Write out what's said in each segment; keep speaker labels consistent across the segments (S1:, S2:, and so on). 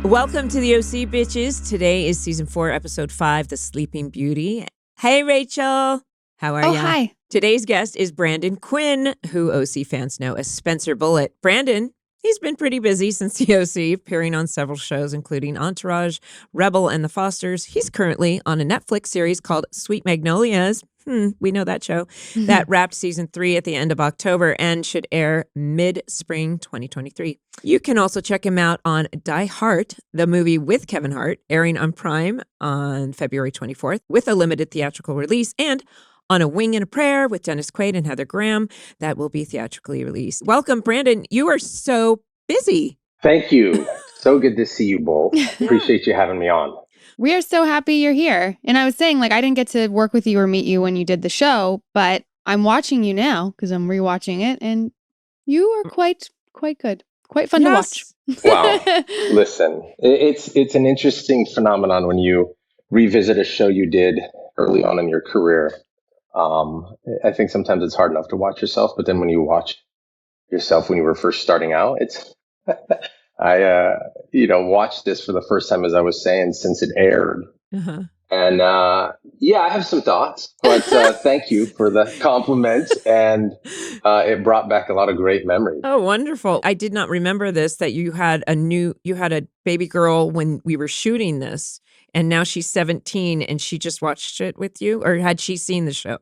S1: Welcome to the OC, bitches. Today is season 4, episode 5, The Sleeping Beauty. Hey, Rachel. How are you?
S2: Oh, hi.
S1: Today's guest is Brandon Quinn, who OC fans know as Spencer Bullit. Brandon, he's been pretty busy since the OC, appearing on several shows, including Entourage, Rebel, and The Fosters. He's currently on a Netflix series called Sweet Magnolias. We know that show. That wrapped season 3 at the end of October and should air mid-spring 2023. You can also check him out on Die Hard, the movie with Kevin Hart, airing on Prime on February 24th with a limited theatrical release, and On a Wing and a Prayer with Dennis Quaid and Heather Graham that will be theatrically released. Welcome, Brandon. You are so busy.
S3: Thank you. So good to see you both. Appreciate you having me on.
S2: We are so happy you're here. And I was saying, I didn't get to work with you or meet you when you did the show, but I'm watching you now because I'm rewatching it, and you are quite good. Quite fun to watch.
S3: Wow. Listen, it's an interesting phenomenon when you revisit a show you did early on in your career. I think sometimes it's hard enough to watch yourself, but then when you watch yourself when you were first starting out, it's I watched this for the first time, as I was saying, since it aired. And I have some thoughts, but thank you for the compliment. And it brought back a lot of great memories.
S1: Oh, wonderful. I did not remember this, that you had a baby girl when we were shooting this, and now she's 17 and she just watched it with you, or had she seen the show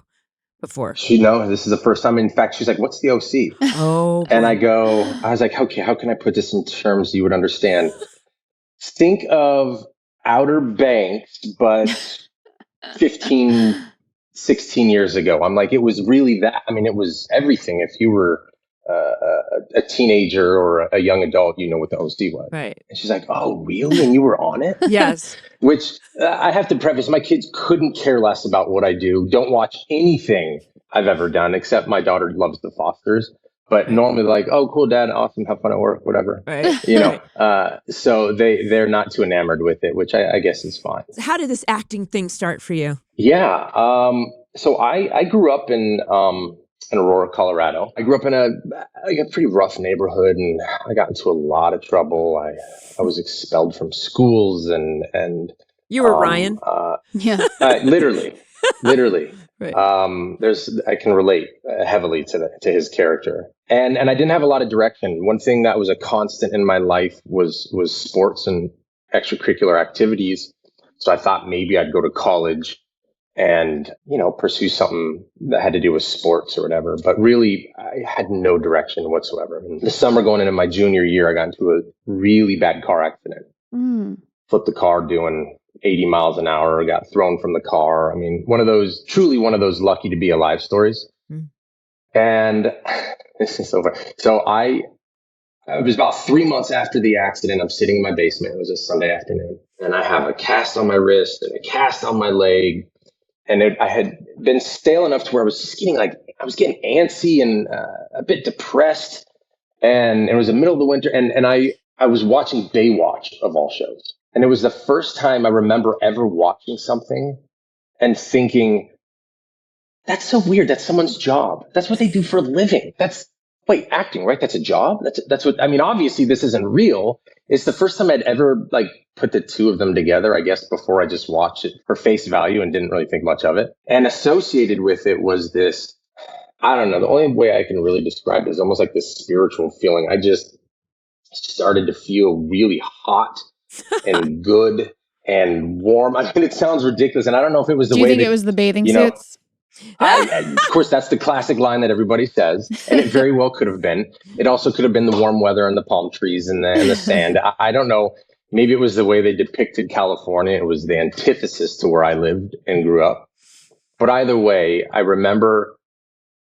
S1: before?
S3: This is the first time. In fact, she's like, "What's the OC?"
S1: Oh,
S3: and I was like, "Okay, how can I put this in terms you would understand?" Think of Outer Banks, but 15, 16 years ago. I'm like, it was really that. I mean, it was everything. If you were a teenager or a young adult, you know what the OC was.
S1: Right.
S3: And she's like, "Oh, really? And you were on it?"
S1: Yes.
S3: Which I have to preface, my kids couldn't care less about what I do. Don't watch anything I've ever done, except my daughter loves The Fosters. But normally like, "Oh, cool, Dad, awesome, have fun at work, whatever."
S1: Right.
S3: So they're not too enamored with it, which I guess is fine.
S1: How did this acting thing start for you?
S3: Yeah. So I grew up in Aurora, Colorado. I grew up in a pretty rough neighborhood, and I got into a lot of trouble. I was expelled from schools, and
S1: you were Ryan.
S3: Literally.
S1: Right.
S3: I can relate heavily to his character, and I didn't have a lot of direction. One thing that was a constant in my life was sports and extracurricular activities. So I thought maybe I'd go to college and pursue something that had to do with sports or whatever. But really, I had no direction whatsoever. And the summer going into my junior year, I got into a really bad car accident. Flipped the car doing 80 miles an hour, got thrown from the car. I mean, truly one of those lucky to be alive stories. And this is so funny. So it was about 3 months after the accident. I'm sitting in my basement. It was a Sunday afternoon, and I have a cast on my wrist and a cast on my leg. And I had been stale enough to where I was getting antsy and a bit depressed. And it was the middle of the winter, and I was watching Baywatch, of all shows. And it was the first time I remember ever watching something and thinking, "That's so weird. That's someone's job. That's what they do for a living. Acting, right? That's a job. That's what, I mean, obviously this isn't real." It's the first time I'd ever put the two of them together, I guess, before I just watched it for face value and didn't really think much of it. And associated with it was this, I don't know, the only way I can really describe it is almost like this spiritual feeling. I just started to feel really hot and good and warm. I mean, it sounds ridiculous, and I don't know if it was the way.
S2: Do you think it was the bathing suits?
S3: Of course, that's the classic line that everybody says, and it very well could have been. It also could have been the warm weather and the palm trees and the sand. I don't know. Maybe it was the way they depicted California. It was the antithesis to where I lived and grew up. But either way, I remember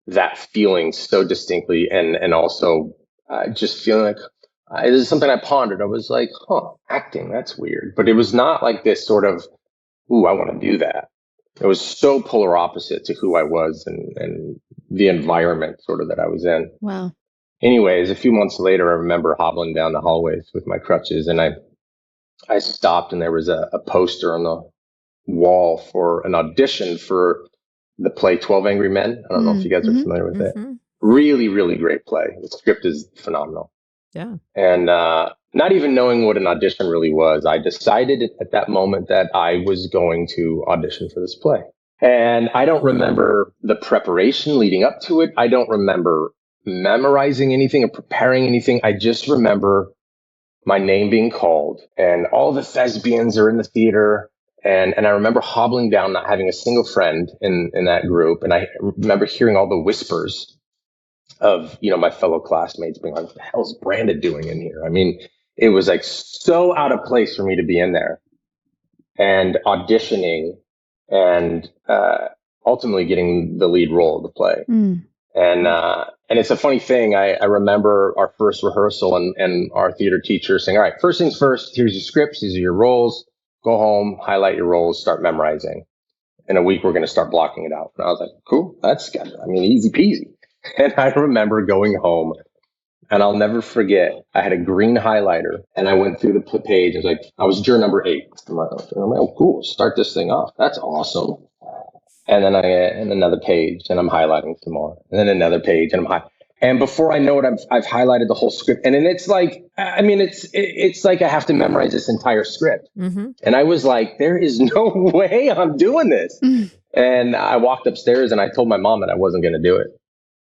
S3: that feeling so distinctly, and also just feeling like it is something I pondered. I was like, acting, that's weird. But it was not like this sort of, "Ooh, I want to do that." It was so polar opposite to who I was and the environment sort of that I was in.
S2: Wow.
S3: Anyways, a few months later, I remember hobbling down the hallways with my crutches, and I stopped, and there was a poster on the wall for an audition for the play 12 Angry Men. I don't know if you guys are familiar with it. Really, really great play. The script is phenomenal.
S1: Yeah.
S3: And not even knowing what an audition really was, I decided at that moment that I was going to audition for this play. And I don't remember the preparation leading up to it. I don't remember memorizing anything or preparing anything. I just remember my name being called and all the thespians are in the theater. And I remember hobbling down, not having a single friend in that group. And I remember hearing all the whispers of, my fellow classmates being like, what the hell is Brandon doing in here? I mean, it was like so out of place for me to be in there and auditioning and ultimately getting the lead role of the play. And it's a funny thing. I remember our first rehearsal and our theater teacher saying, all right, first things first, here's your scripts. These are your roles. Go home, highlight your roles, start memorizing. In a week, we're going to start blocking it out. And I was like, cool, that's good. I mean, easy peasy. And I remember going home and I'll never forget, I had a green highlighter and I went through the page. I was juror number 8. I'm like, oh, cool, start this thing off. That's awesome. And then and another page and I'm highlighting some more. And then another page and and before I know it, I've highlighted the whole script. And then it's like, I mean, it's like I have to memorize this entire script.
S1: Mm-hmm.
S3: And I was like, there is no way I'm doing this. And I walked upstairs and I told my mom that I wasn't going to do it.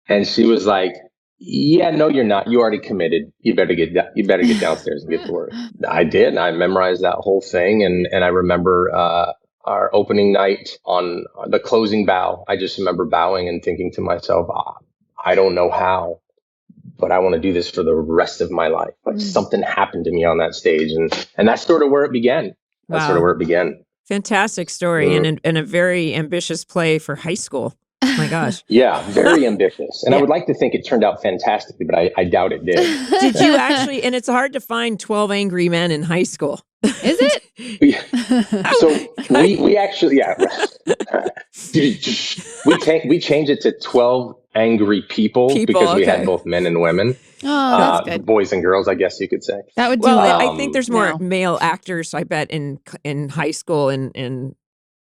S3: And she was like, yeah, no, you're not. You already committed. You better get downstairs and get to work. I did. And I memorized that whole thing. And I remember our opening night on the closing bow. I just remember bowing and thinking to myself, I don't know how, but I want to do this for the rest of my life. Like something happened to me on that stage. And that's sort of where it began. That's sort of where it began.
S1: Fantastic story and a very ambitious play for high school. Oh my gosh.
S3: Yeah, very ambitious. And I would like to think it turned out fantastically, but I doubt it did.
S1: Did you actually, and it's hard to find 12 angry men in high school.
S2: Is it?
S3: So we actually, we changed it to 12 angry people because we had both men and women.
S2: Oh, that's good.
S3: Boys and girls, I guess you could say.
S2: That would do.
S1: Well,
S2: it.
S1: I think there's more male actors, I bet, in high school and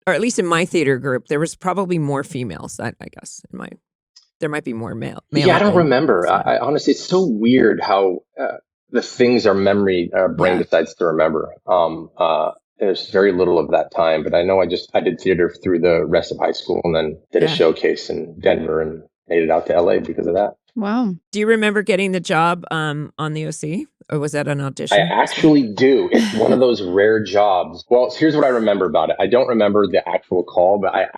S1: or at least in my theater group, there was probably more females. I guess there might be more male.
S3: Yeah, I don't remember. I honestly, it's so weird how the things our brain decides to remember. There's very little of that time, but I know I did theater through the rest of high school and then did a showcase in Denver and made it out to LA because of that.
S2: Wow.
S1: Do you remember getting the job on the OC? Or was that an audition?
S3: I actually do. It's one of those rare jobs. Well, here's what I remember about it. I don't remember the actual call, but I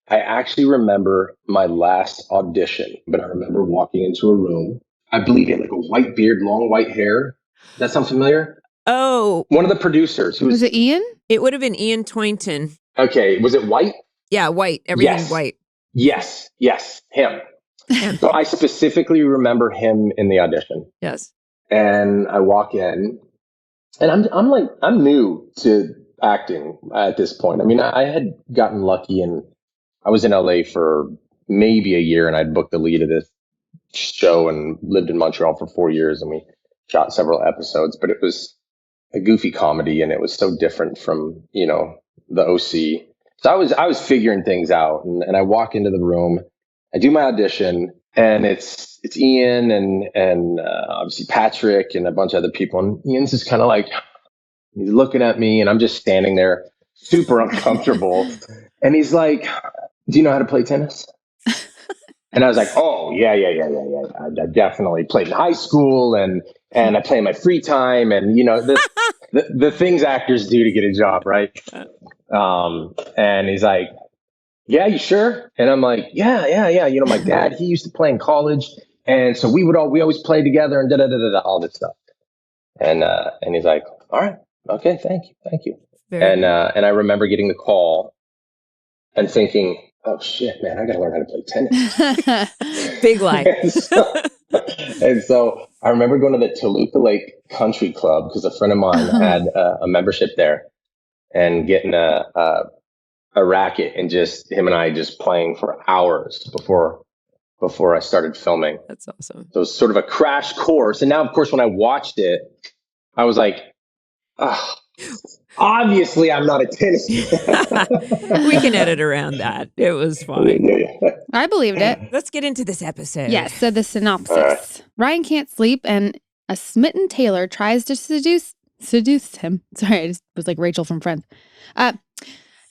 S3: actually remember my last audition. But I remember walking into a room. I believe he had like a white beard, long white hair. Does that sound familiar?
S1: Oh.
S3: One of the producers.
S2: Was it Ian?
S1: It would have been Ian Toynton.
S3: Okay. Was it white?
S1: Yeah, white. Everything white.
S3: Yes. Him. So I specifically remember him in the audition.
S1: Yes.
S3: And I walk in and I'm new to acting at this point. I mean, I had gotten lucky and I was in LA for maybe a year and I'd booked the lead of this show and lived in Montreal for 4 years and we shot several episodes, but it was a goofy comedy and it was so different from, the OC. So I was figuring things out and I walk into the room, I do my audition and it's Ian and obviously Patrick and a bunch of other people. And Ian's just kind of like, he's looking at me and I'm just standing there super uncomfortable. And he's like, do you know how to play tennis? And I was like, oh, yeah. I definitely played in high school and I play in my free time. And, the things actors do to get a job, right? And he's like, yeah, you sure? And I'm like, yeah. My dad, he used to play in college. And so we always play together and all this stuff. And he's like, all right, okay, thank you. And I remember getting the call and thinking, oh shit, man, I got to learn how to play tennis.
S1: Big life.
S3: and so I remember going to the Toluca Lake Country Club because a friend of mine had a membership there and getting a racket and just him and I just playing for hours before I started filming.
S1: That's awesome.
S3: So it was sort of a crash course. And now, of course, when I watched it, I was like, obviously I'm not a tennis player.
S1: We can edit around that. It was fine.
S2: I believed it.
S1: Let's get into this episode.
S2: Yes. So the synopsis. Ryan can't sleep and a smitten tailor tries to seduce him. Sorry, I just was like Rachel from Friends.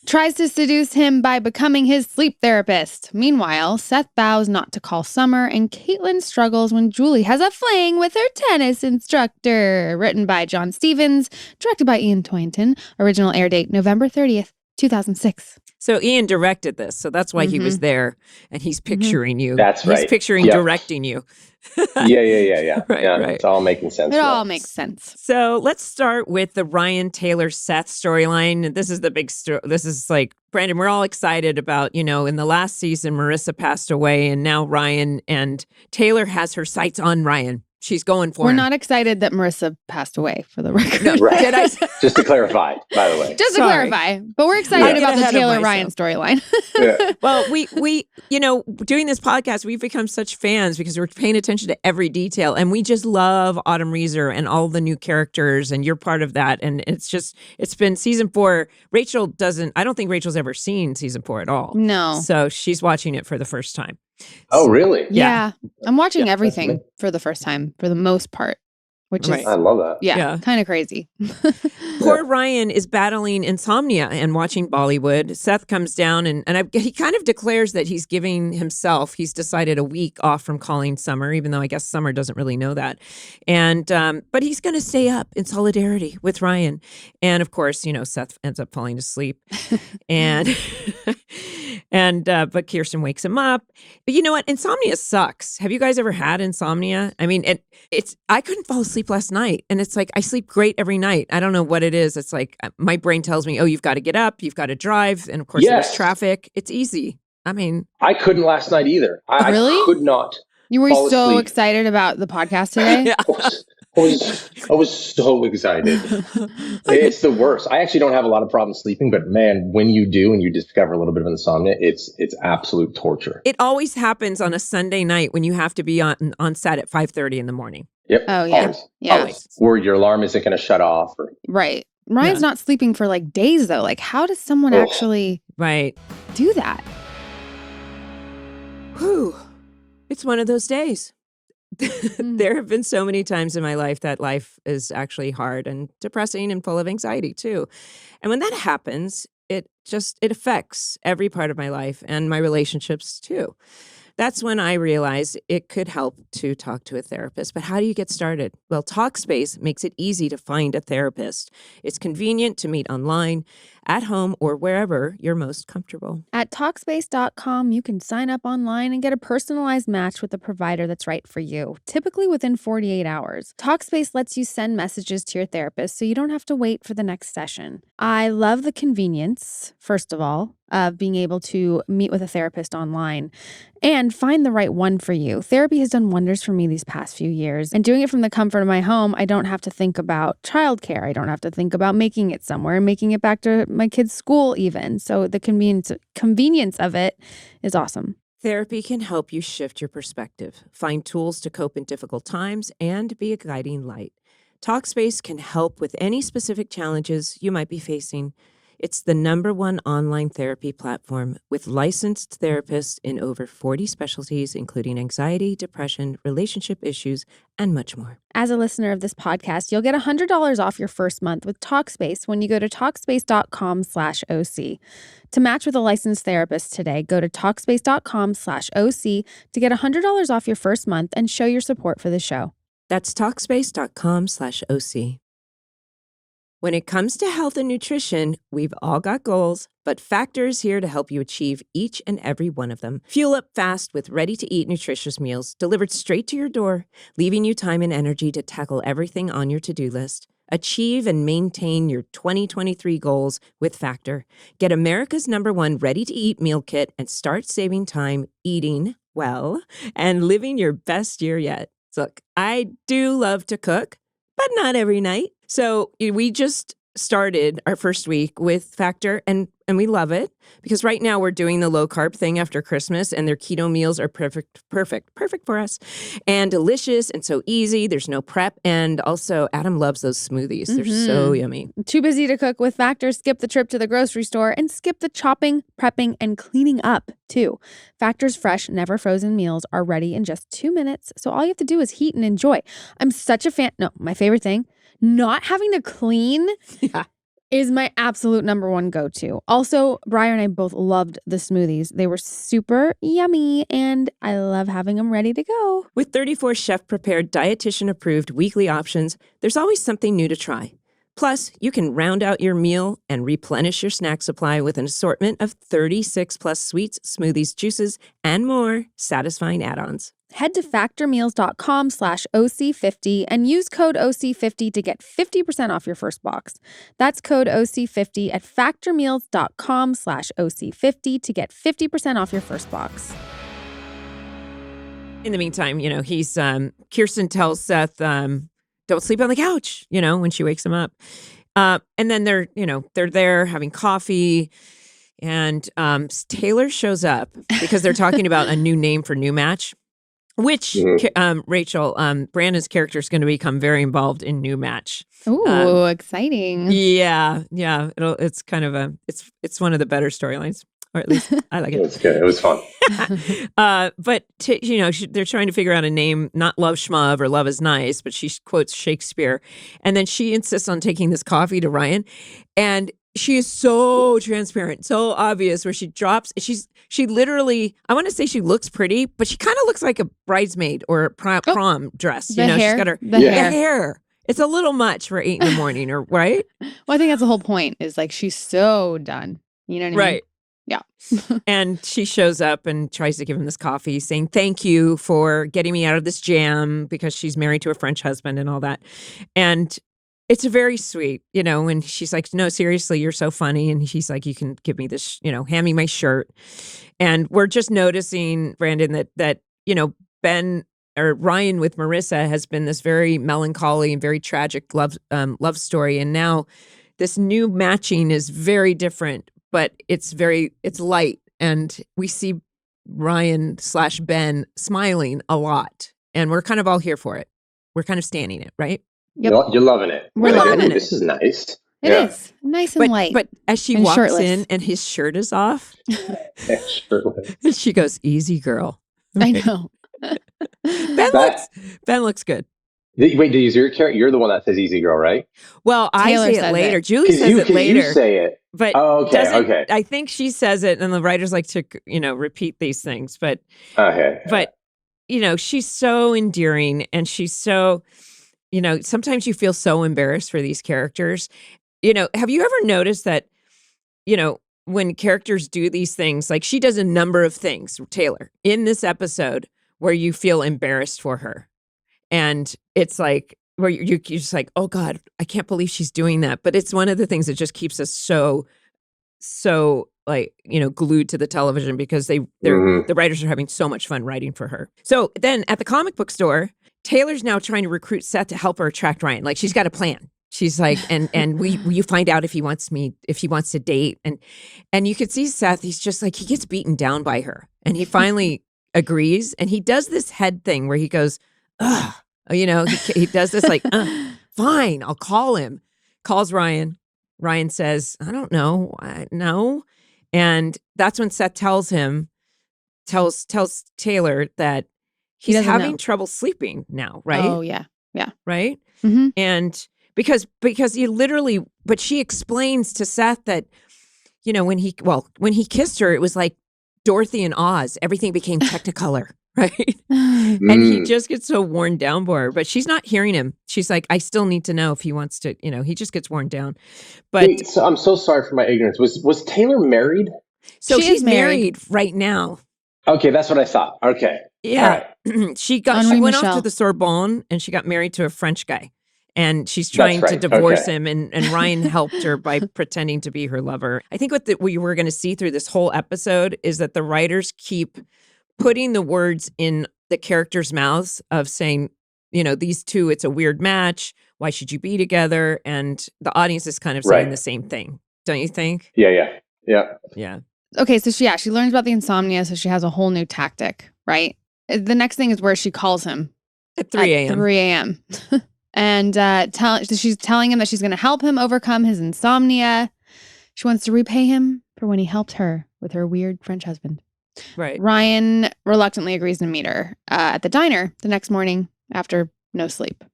S2: Tries to seduce him by becoming his sleep therapist. Meanwhile, Seth vows not to call Summer, and Kaitlin struggles when Julie has a fling with her tennis instructor. Written by John Stevens, directed by Ian Toynton. Original air date November 30th, 2006.
S1: So Ian directed this, so that's why he was there, and he's picturing you.
S3: That's right.
S1: He's picturing directing you.
S3: Yeah.
S1: Right.
S3: It's all making sense.
S2: It all makes sense.
S1: So let's start with the Ryan Taylor Seth storyline. This is the big story. This is like, Brandon, we're all excited about, in the last season, Marissa passed away, and now Ryan and Taylor has her sights on Ryan. She's going for
S2: We're
S1: him.
S2: not excited that Marissa passed away, for the record.
S1: No,
S3: Right.
S1: did I?
S3: Just to clarify, by the way.
S2: Just to clarify. But we're excited about the Taylor Ryan storyline.
S3: Yeah.
S1: Well, we doing this podcast, we've become such fans because we're paying attention to every detail, and we just love Autumn Reeser and all the new characters, and you're part of that. And it's been season 4. I don't think Rachel's ever seen season 4 at all.
S2: No.
S1: So she's watching it for the first time.
S3: Oh, really?
S2: Yeah. I'm watching
S3: Yeah,
S2: everything
S3: definitely.
S2: for the first time, for the most part, which
S1: Right.
S2: is,
S3: I love that.
S2: yeah. kind of crazy.
S1: Poor Ryan is battling insomnia and watching Bollywood. Seth comes down and he kind of declares that he's decided a week off from calling Summer, even though I guess Summer doesn't really know that. And but he's going to stay up in solidarity with Ryan. And of course, Seth ends up falling asleep. and but Kirsten wakes him up. But you know what? Insomnia sucks. Have you guys ever had insomnia? I mean, I couldn't fall asleep last night. And it's like, I sleep great every night. I don't know what it is. It's like, my brain tells me, oh, you've got to get up. You've got to drive. And of course, there's traffic. It's easy. I mean.
S3: I couldn't last night either.
S2: Really?
S3: I could not.
S2: You were
S3: fall
S2: so
S3: asleep.
S2: excited about the podcast today?
S1: Yeah.
S3: I was so excited. It's the worst. I actually don't have a lot of problems sleeping, but man, when you do and you discover a little bit of insomnia, it's absolute torture.
S1: It always happens on a Sunday night when you have to be on set at 5:30 in the morning.
S3: Yep.
S2: Oh, yeah.
S3: Always.
S2: Yeah.
S1: Always.
S3: Or your alarm isn't going to shut off.
S2: Right. Ryan's not sleeping for like days, though. Like, how does someone actually
S1: Right.
S2: do that?
S1: Whew. It's one of those days. There have been so many times in my life that life is actually hard and depressing and full of anxiety too. And when that happens, it affects every part of my life and my relationships too. That's when I realized it could help to talk to a therapist. But how do you get started? Well, Talkspace makes it easy to find a therapist. It's convenient to meet online, at home, or wherever you're most comfortable.
S2: At Talkspace.com, you can sign up online and get a personalized match with a provider that's right for you, typically within 48 hours. Talkspace lets you send messages to your therapist so you don't have to wait for the next session. I love the convenience, first of all, of being able to meet with a therapist online and find the right one for you. Therapy has done wonders for me these past few years, and doing it from the comfort of my home, I don't have to think about childcare. I don't have to think about making it somewhere and making it back to my kids' school even. So the convenience of it is awesome.
S1: Therapy can help you shift your perspective, find tools to cope in difficult times, and be a guiding light. Talkspace can help with any specific challenges you might be facing. It's the #1 online therapy platform with licensed therapists in over 40 specialties, including anxiety, depression, relationship issues, and much more.
S2: As a listener of this podcast, you'll get $100 off your first month with Talkspace when you go to Talkspace.com/OC. To match with a licensed therapist today, go to Talkspace.com/OC to get $100 off your first month and show your support for the show.
S1: That's Talkspace.com/OC. When it comes to health and nutrition, we've all got goals, but Factor is here to help you achieve each and every one of them. Fuel up fast with ready-to-eat nutritious meals delivered straight to your door, leaving you time and energy to tackle everything on your to-do list. Achieve and maintain your 2023 goals with Factor. Get America's #1 ready-to-eat meal kit and start saving time eating well and living your best year yet. So, look, I do love to cook, but not every night. So we just started our first week with Factor, and we love it because right now we're doing the low carb thing after Christmas, and their keto meals are perfect for us, and delicious and so easy. There's no prep, and also Adam loves those smoothies. They're so yummy.
S2: Too busy to cook with Factor? Skip the trip to the grocery store and skip the chopping, prepping, and cleaning up too. Factor's fresh, never frozen meals are ready in just 2 minutes, so all you have to do is heat and enjoy. I'm such a fan. No, my favorite thing. Not having to clean is my absolute number one go-to. Also, Briar and I both loved the smoothies. They were super yummy, and I love having them ready to go.
S1: With 34 chef-prepared, dietitian-approved weekly options, there's always something new to try. Plus, you can round out your meal and replenish your snack supply with an assortment of 36 plus sweets, smoothies, juices, and more satisfying add-ons.
S2: Head to factormeals.com/OC50 and use code OC50 to get 50% off your first box. That's code OC50 at factormeals.com/OC50 to get 50% off your first box.
S1: In the meantime, he's Kirsten tells Seth, don't sleep on the couch, when she wakes him up. And then they're there having coffee. And Taylor shows up because they're talking about a new name for New Match, which Rachel, Brandon's character is going to become very involved in New Match.
S2: Ooh, exciting.
S1: Yeah. It's kind of it's one of the better storylines. Or at least I like it.
S3: It's good. It was fun.
S1: But they're trying to figure out a name, not Love Schmuv or Love is Nice, but she quotes Shakespeare. And then she insists on taking this coffee to Ryan. And she is so transparent, so obvious where she drops. She literally, I want to say she looks pretty, but she kind of looks like a bridesmaid or a prom dress.
S2: The hair,
S1: she's got
S2: the
S1: hair. It's a little much for 8 a.m, or right?
S2: Well, I think that's the whole point is like she's so done. You know what I mean?
S1: Right.
S2: Yeah.
S1: And she shows up and tries to give him this coffee saying, thank you for getting me out of this jam because she's married to a French husband and all that. And it's very sweet, and she's like, no, seriously, you're so funny. And he's like, you can give me this, hand me my shirt. And we're just noticing, Brandon, that Ben or Ryan with Marissa has been this very melancholy and very tragic love story. And now this new matching is very different. But it's light, and we see Ryan/Ben smiling a lot, and we're kind of all here for it. We're kind of standing it, right?
S2: Yep.
S3: You're loving it.
S2: We're loving it.
S3: This is nice.
S2: It is nice and light.
S1: But as she
S2: and
S1: walks
S2: shirtless.
S1: in and his shirt is off,
S3: Shirtless.
S1: she goes, "Easy, girl."
S2: I know.
S1: Ben looks good.
S3: Wait, does your character? You're the one that says "easy girl," right?
S1: Well,
S2: Taylor
S1: I say it later. Julie says it later.
S3: You say it.
S1: But
S3: okay.
S1: I think she says it, and the writers like to, repeat these things. But she's so endearing, and she's so, sometimes you feel so embarrassed for these characters. Have you ever noticed that, when characters do these things, like she does a number of things, Taylor, in this episode where you feel embarrassed for her, and it's like, where you're just like, oh God, I can't believe she's doing that. But it's one of the things that just keeps us so like, glued to the television because the writers are having so much fun writing for her. So then at the comic book store, Taylor's now trying to recruit Seth to help her attract Ryan. Like she's got a plan. She's like, and you find out if he wants to date. And you could see Seth, he's just like, he gets beaten down by her. And he finally agrees. And he does this head thing where he goes, ugh. He does this like, fine, I'll call him. Calls Ryan. Ryan says, I don't know. No. And that's when Seth tells Taylor that he's having trouble sleeping now, right?
S2: Oh, yeah. Yeah.
S1: Right?
S2: Mm-hmm.
S1: And because he literally, but she explains to Seth that, when he kissed her, it was like Dorothy and Oz. Everything became Technicolor. Right. And he just gets so worn down by her, but she's not hearing him. She's like, I still need to know if he wants to, he just gets worn down. But
S3: wait, so I'm so sorry for my ignorance. Was Taylor married?
S1: So she's married right now.
S3: Okay. That's what I thought. Okay.
S1: Yeah.
S3: Right.
S1: She went off to the Sorbonne and she got married to a French guy. And she's trying to divorce him, and Ryan helped her by pretending to be her lover. I think what we were going to see through this whole episode is that the writers keep putting the words in the characters' mouths of saying, these two, it's a weird match. Why should you be together? And the audience is kind of saying the same thing. Don't you think?
S3: Yeah.
S1: Yeah.
S2: Okay, so she learns about the insomnia, so she has a whole new tactic, right? The next thing is where she calls him
S1: At 3 a.m.
S2: 3 a.m. and she's telling him that she's going to help him overcome his insomnia. She wants to repay him for when he helped her with her weird French husband.
S1: Right.
S2: Ryan reluctantly agrees to meet her at the diner the next morning after no sleep.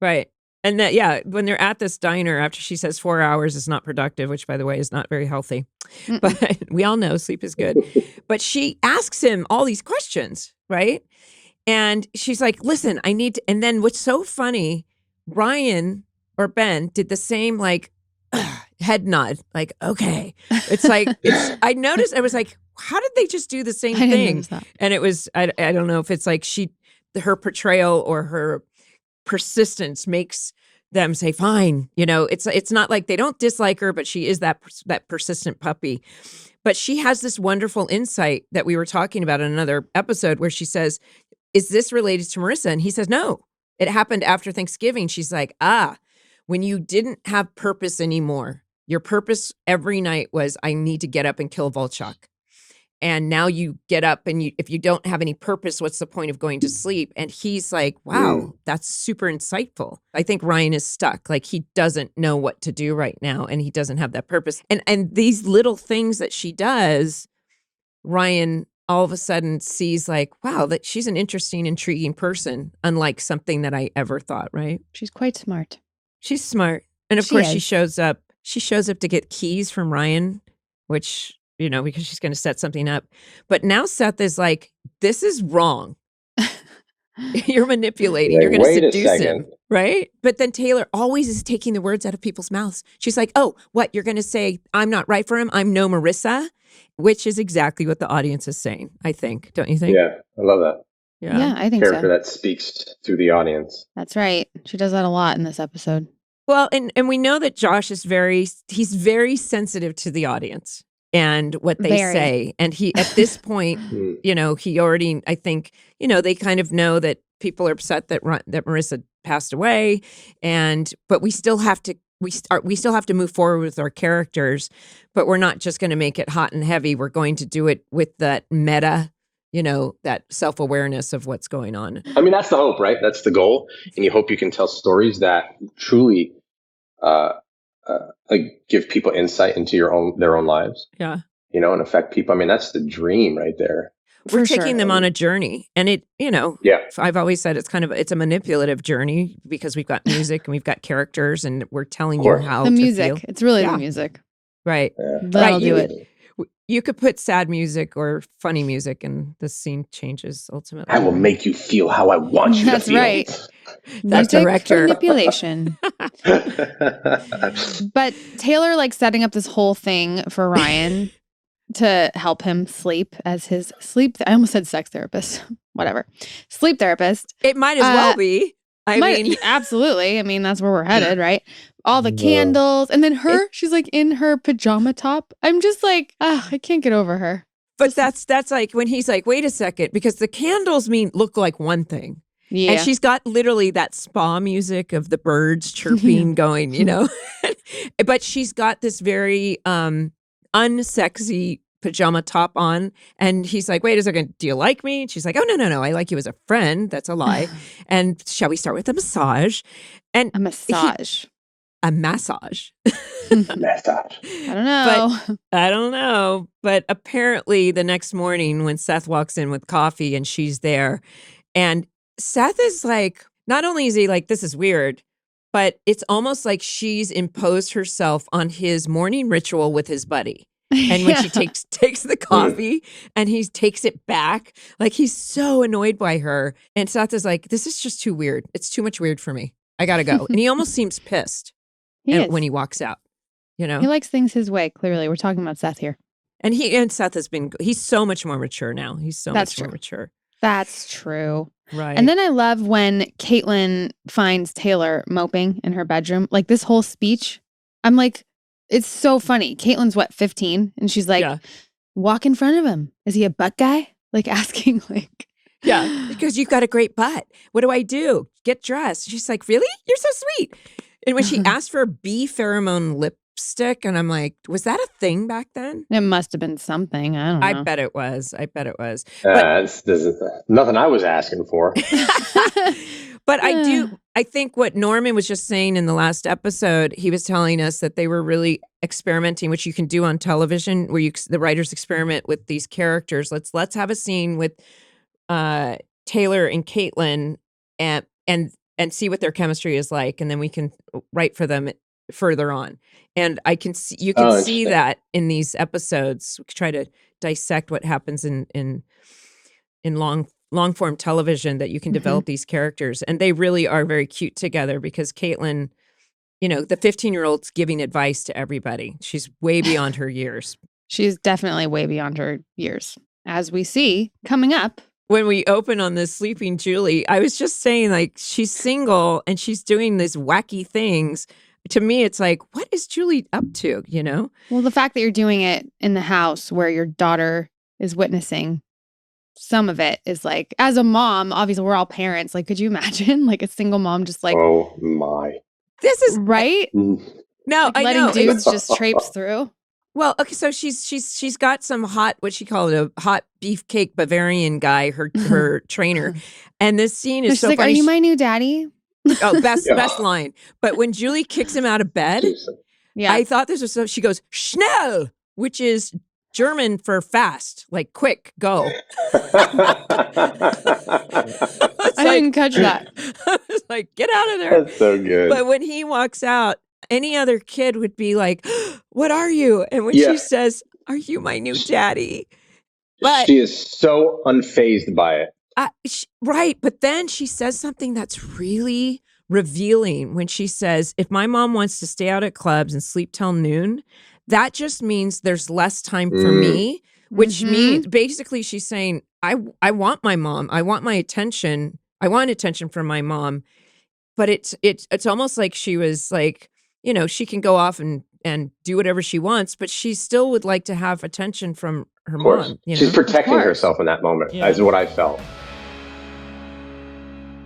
S1: Right. And when they're at this diner after she says 4 hours is not productive, which by the way is not very healthy, but we all know sleep is good. But she asks him all these questions, right? And she's like, listen, I need to, and then what's so funny, Ryan or Ben did the same head nod, like, okay. It's like, I noticed, I was like, how did they just do the same thing? And it was, I don't know if it's like her portrayal or her persistence makes them say fine, it's not like they don't dislike her, but she is that persistent puppy. But she has this wonderful insight that we were talking about in another episode where she says, is this related to Marissa? And he says no, it happened after Thanksgiving. She's like, when you didn't have purpose anymore, your purpose every night was I need to get up and kill Volchok. And now you get up and if you don't have any purpose, what's the point of going to sleep? And he's like, wow, that's super insightful. I think Ryan is stuck. Like he doesn't know what to do right now. And he doesn't have that purpose. And these little things that she does, Ryan all of a sudden sees like, wow, that she's an interesting, intriguing person. Unlike something that I ever thought, right?
S2: She's quite smart.
S1: She's smart. And of course she shows up. She shows up to get keys from Ryan, which... because she's going to set something up. But now Seth is like, this is wrong. You're manipulating. You're going to seduce him. Right? But then Taylor always is taking the words out of people's mouths. She's like, oh, what? You're going to say, I'm not right for him. I'm no Marissa, which is exactly what the audience is saying, I think. Don't you think?
S3: Yeah, I love that.
S2: Yeah, I think so.
S3: Character that speaks through the audience.
S2: That's right. She does that a lot in this episode.
S1: Well, and we know that Josh is he's very sensitive to the audience and what they say. And he, at this point, he already, I think, they kind of know that people are upset that Marissa passed away. But we still have to, we still have to move forward with our characters, but we're not just going to make it hot and heavy. We're going to do it with that meta, that self-awareness of what's going on.
S3: I mean, that's the hope, right? That's the goal. And you hope you can tell stories that truly, give people insight into their own lives.
S1: Yeah.
S3: And affect people. I mean, that's the dream right there.
S1: We're taking them on a journey, and I've always said it's a manipulative journey because we've got music and we've got characters and we're telling you how
S2: the
S1: to
S2: music.
S1: feel.
S2: It's really the music.
S1: Right.
S3: Yeah.
S2: That'll do it.
S1: You could put sad music or funny music and the scene changes ultimately.
S3: I will make you feel how I want you to feel.
S2: That's right.
S1: That director.
S2: Manipulation. But Taylor setting up this whole thing for Ryan to help him sleep as his I almost said sex therapist. Whatever. Sleep therapist.
S1: It might as well be. I mean,
S2: absolutely. I mean, that's where we're headed, right? All the candles. And then she's in her pajama top. I'm just like, I can't get over her.
S1: But that's like when he's like, wait a second, because the candles look like one thing.
S2: Yeah.
S1: And she's got literally that spa music of the birds chirping going, But she's got this very unsexy pajama top on. And he's like, wait a second, do you like me? And she's like, oh, no, I like you as a friend. That's a lie. And shall we start with a massage? And
S2: a massage.
S1: A massage.
S3: Massage.
S2: I don't know.
S1: But apparently the next morning when Seth walks in with coffee and she's there, and Seth is like, not only is he like, this is weird, but it's almost like she's imposed herself on his morning ritual with his buddy. And when she takes the coffee and he takes it back, like he's so annoyed by her. And Seth is like, this is just too weird. It's too much weird for me. I got to go. And he almost seems pissed when he walks out,
S2: He likes things his way, clearly. We're talking about Seth here.
S1: And Seth he's so much more mature now. He's so much more mature.
S2: That's true.
S1: Right.
S2: And then I love when Kaitlin finds Taylor moping in her bedroom. Like this whole speech, I'm like, it's so funny. Caitlin's 15? And she's like, walk in front of him. Is he a butt guy? Like asking
S1: Yeah, because you've got a great butt. What do I do? Get dressed. She's like, really? You're so sweet. And when she asked for bee pheromone lipstick, and I'm like, was that a thing back then?
S2: It must have been something. I don't know.
S1: I bet it was.
S3: This is nothing I was asking for.
S1: But I think what Norman was just saying in the last episode, he was telling us that they were really experimenting, which you can do on television, where the writers experiment with these characters. Let's have a scene with Taylor and Kaitlin and see what their chemistry is like, and then we can write for them further on. And you can see that in these episodes. We try to dissect what happens in long form television, that you can develop these characters, and they really are very cute together, because Kaitlin, the 15-year-old's giving advice to everybody. She's way beyond her years.
S2: She's definitely way beyond her years, as we see coming up.
S1: When we open on this Sleeping Julie, I was just saying, like, she's single and she's doing these wacky things. To me, it's like, what is Julie up to,
S2: Well, the fact that you're doing it in the house where your daughter is witnessing some of it is like, as a mom, obviously we're all parents. Like, could you imagine like a single mom just like,
S3: oh my,
S2: this is right?
S1: No,
S2: like
S1: I
S2: letting
S1: know.
S2: dudes just traipse through.
S1: Well, okay, so she's got some hot, what she called a hot beefcake Bavarian guy, her trainer, and this scene is
S2: she's
S1: so
S2: like,
S1: funny.
S2: "Are you my new daddy?"
S1: Oh, best line. But when Julie kicks him out of bed, I thought this was so. She goes schnell, which is German for fast, like quick, go.
S2: I didn't catch that.
S1: I was like, get out of there.
S3: That's so good.
S1: But when he walks out, any other kid would be like, what are you? And when she says, are you my new daddy? But
S3: she is so unfazed by it.
S1: Right. But then she says something that's really revealing when she says, if my mom wants to stay out at clubs and sleep till noon, that just means there's less time for me, which means basically she's saying, I want my mom. I want my attention. I want attention from my mom. But it's almost like she was like, she can go off and do whatever she wants, but she still would like to have attention from her mom.
S3: She's protecting herself in that moment, is what I felt.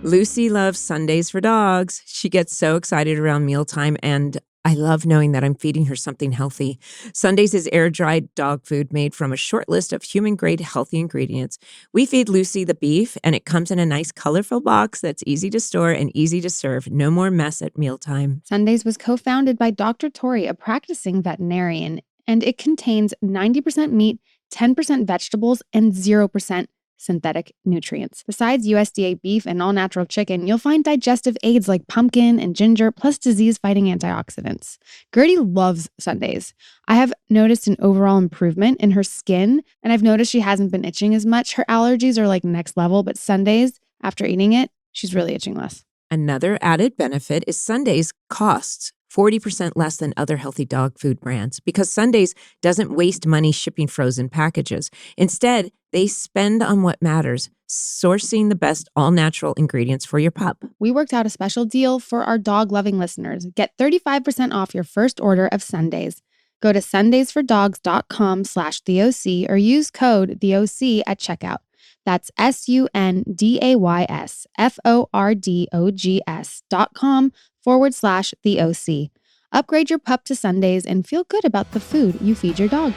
S1: Lucy loves Sundays for dogs. She gets so excited around mealtime, and I love knowing that I'm feeding her something healthy. Sundays is air-dried dog food made from a short list of human-grade healthy ingredients. We feed Lucy the beef, and it comes in a nice, colorful box that's easy to store and easy to serve. No more mess at mealtime.
S2: Sundays was co-founded by Dr. Tori, a practicing veterinarian, and it contains 90% meat, 10% vegetables, and 0% synthetic nutrients. Besides USDA beef and all-natural chicken, you'll find digestive aids like pumpkin and ginger, plus disease-fighting antioxidants. Gertie loves Sundays. I have noticed an overall improvement in her skin, and I've noticed she hasn't been itching as much. Her allergies are like next level, but Sundays, after eating it, she's really itching less.
S1: Another added benefit is Sundays costs 40% less than other healthy dog food brands, because Sundays doesn't waste money shipping frozen packages. Instead, they spend on what matters, sourcing the best all-natural ingredients for your pup.
S2: We worked out a special deal for our dog-loving listeners. Get 35% off your first order of Sundays. Go to sundaysfordogs.com/TheOC or use code TheOC at checkout. That's sundaysfordogs.com/TheOC. Upgrade your pup to Sundays and feel good about the food you feed your dog.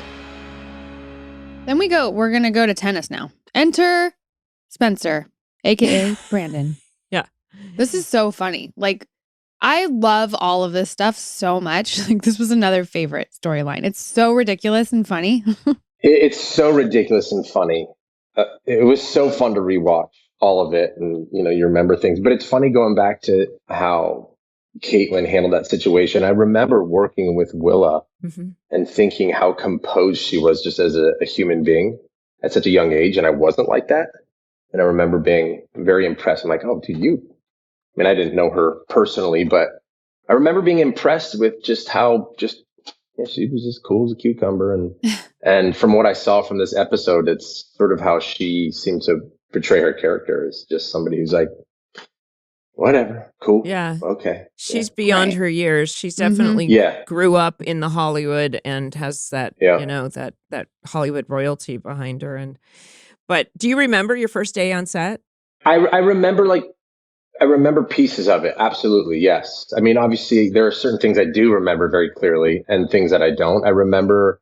S2: Then we're going to go to tennis now. Enter Spencer, aka Brandon.
S1: Yeah.
S2: This is so funny. Like, I love all of this stuff so much. Like, this was another favorite storyline. It's so ridiculous and funny.
S3: It's so ridiculous and funny. It was so fun to rewatch all of it, and you remember things. But it's funny going back to how Kaitlin handled that situation. I remember working with Willa and thinking how composed she was just as a human being at such a young age, and I wasn't like that. And I remember being very impressed. I'm like, oh, dude, I didn't know her personally, but I remember being impressed with just how she was as cool as a cucumber. And from what I saw from this episode, it's sort of how she seemed to portray her character as just somebody who's like, whatever, cool.
S1: Yeah.
S3: Okay.
S1: She's beyond her years. She's definitely grew up in the Hollywood and has that, that Hollywood royalty behind her. But do you remember your first day on set?
S3: I remember pieces of it. Absolutely. Yes. I mean, obviously there are certain things I do remember very clearly and things that I don't. I remember,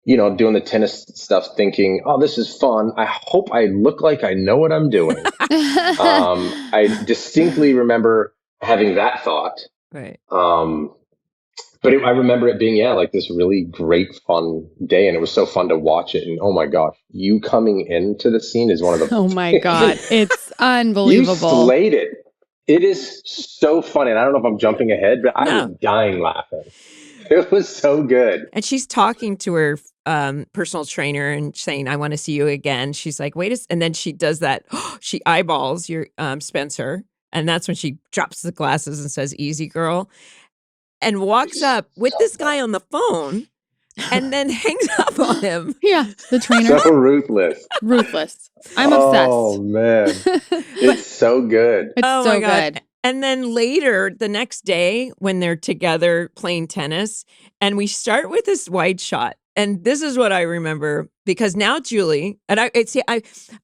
S3: doing the tennis stuff thinking, oh, this is fun. I hope I look like I know what I'm doing. I distinctly remember having that thought.
S1: Right.
S3: But I remember it being, like this really great, fun day. And it was so fun to watch it. And oh my gosh, you coming into the scene is one of the.
S2: Oh my God. It's unbelievable.
S3: You slayed it. It is so funny. And I don't know if I'm jumping ahead, but I was dying laughing. It was so good.
S1: And she's talking to her personal trainer and saying, I want to see you again. She's like, and then she does that. She eyeballs your Spencer. And that's when she drops the glasses and says, easy girl. And walks up with this guy on the phone and then hangs up on him.
S2: Yeah, the trainer.
S3: So ruthless.
S2: Ruthless. I'm obsessed.
S3: Oh, man. It's so good.
S2: It's
S1: oh
S2: so
S1: my God.
S2: good.
S1: And then later, the next day, when they're together playing tennis, and we start with this wide shot. And this is what I remember, because now Julie, and I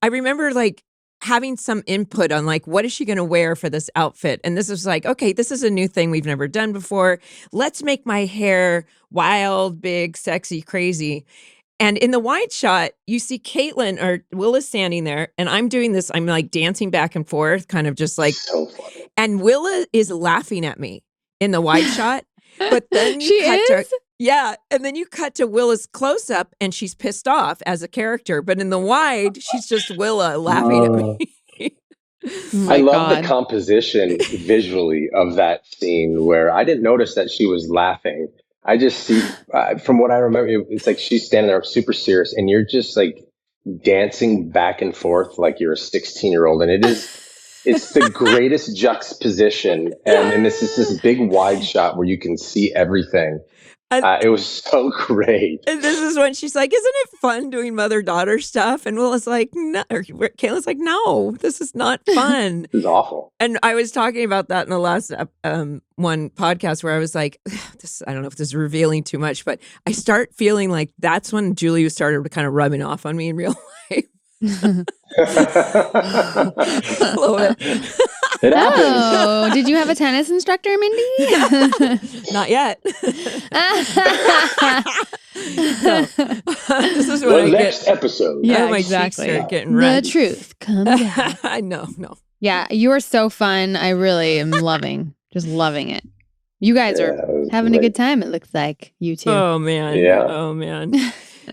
S1: remember like having some input on like, what is she going to wear for this outfit? And this is like, okay, this is a new thing we've never done before. Let's make my hair wild, big, sexy, crazy. And in the wide shot, you see Kaitlin or Willa standing there, and I'm doing this. I'm like dancing back and forth, kind of just like,
S3: so funny.
S1: And Willa is laughing at me in the wide shot. But then
S2: She is?
S1: Yeah. And then you cut to Willa's close up and she's pissed off as a character. But in the wide, she's just Willa laughing at me.
S3: I love the composition visually of that scene where I didn't notice that she was laughing. I just see, from what I remember, it's like she's standing there super serious and you're just like dancing back and forth like you're a 16-year-old. And it's the greatest juxtaposition. And this is this big wide shot where you can see everything. It was so great.
S1: And this is when she's like, isn't it fun doing mother-daughter stuff? And Willa's like, no. Or Caitlin's like, no, this is not fun.
S3: This is awful.
S1: And I was talking about that in the last one podcast where I was like, I don't know if this is revealing too much, but I start feeling like that's when Julie started kind of rubbing off on me in real life.
S3: It happens.
S2: Oh, did you have a tennis instructor, Mindy?
S1: Not yet. This is what
S3: next episode.
S2: Yeah,
S1: my
S2: exactly.
S1: cheeks are getting red.
S2: The truth comes out.
S1: I know.
S2: Yeah, you are so fun. I really am just loving it. You guys are having a good time, it looks like, you two.
S1: Oh, man.
S3: Yeah.
S1: Oh, man.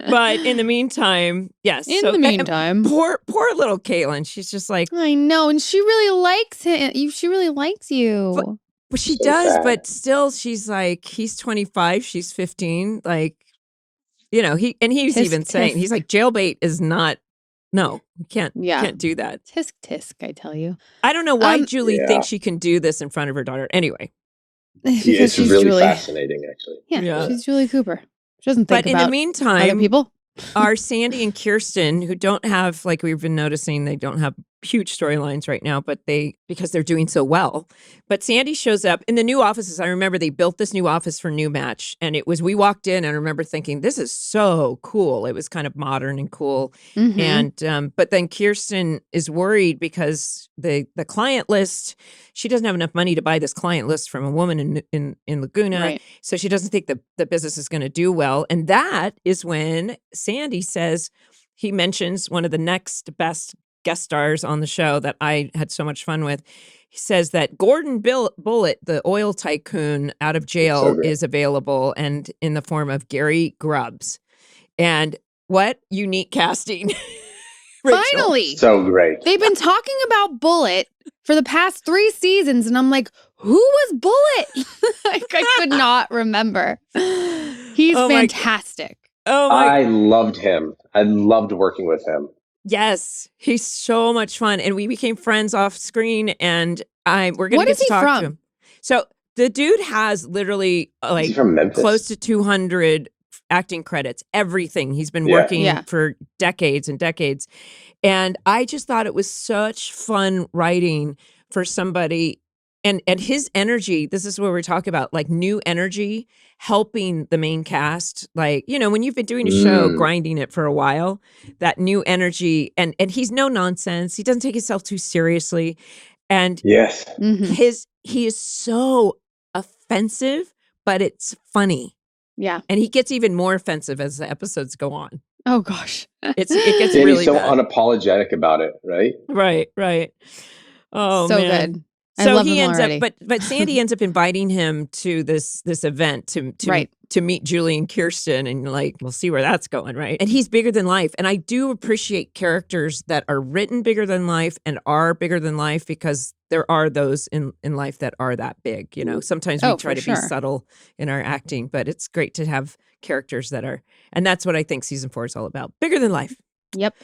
S1: But in the meantime, yes.
S2: In the meantime.
S1: Poor little Kaitlin. She's just like.
S2: I know. And she really likes him. She really likes you.
S1: But she does. But still, she's like, he's 25. She's 15. Like, he's
S2: Tisk,
S1: even saying, he's like, jailbait is not. No, we can't do that.
S2: Tisk, tisk, I tell you.
S1: I don't know why Julie thinks she can do this in front of her daughter. Anyway.
S2: Because
S3: it's
S2: she's
S3: really
S2: Julie.
S3: fascinating, actually.
S2: Yeah, she's Julie Cooper. She doesn't think
S1: but
S2: about
S1: in the meantime,
S2: other people.
S1: Are Sandy and Kirsten, who don't have, like we've been noticing, they don't have huge storylines right now, but because they're doing so well. But Sandy shows up in the new offices. I remember they built this new office for New Match, and we walked in, and I remember thinking, this is so cool. It was kind of modern and cool.
S2: Mm-hmm.
S1: And but then Kirsten is worried because the client list, she doesn't have enough money to buy this client list from a woman in Laguna.
S2: Right.
S1: So she doesn't think the business is going to do well. And that is when Sandy says, he mentions one of the next best guest stars on the show that I had so much fun with. He says that Gordon Bullit, the oil tycoon out of jail, is available and in the form of Gary Grubbs. And what unique casting.
S2: Finally.
S3: So great.
S2: They've been talking about Bullit for the past 3 seasons, and I'm like, who was Bullit? I could not remember. He's fantastic.
S3: I loved him. I loved working with him.
S1: Yes, he's so much fun, and we became friends off screen. And we're going to get to talk to him. So the dude has literally like close to 200 acting credits. Everything he's been working for decades and decades, and I just thought it was such fun writing for somebody And his energy, this is what we're talking about, like new energy, helping the main cast. Like, you know, when you've been doing a show, grinding it for a while, that new energy, and he's no nonsense. He doesn't take himself too seriously. And
S3: Yes.
S1: he is so offensive, but it's funny.
S2: Yeah.
S1: And he gets even more offensive as the episodes go on.
S2: Oh gosh.
S1: It gets
S3: And
S1: really
S3: he's so
S1: bad.
S3: unapologetic about it, right?
S1: Right. Oh,
S2: so
S1: man.
S2: good. I
S1: So
S2: love
S1: he
S2: him
S1: ends
S2: already.
S1: up, but Sandy ends up inviting him to this event to meet Julie and Kirsten, and like we'll see where that's going, right? And he's bigger than life, and I do appreciate characters that are written bigger than life and are bigger than life, because there are those in life that are that big. You know, sometimes we try to be subtle in our acting, but it's great to have characters that are, and that's what I think season 4 is all about: bigger than life.
S2: Yep.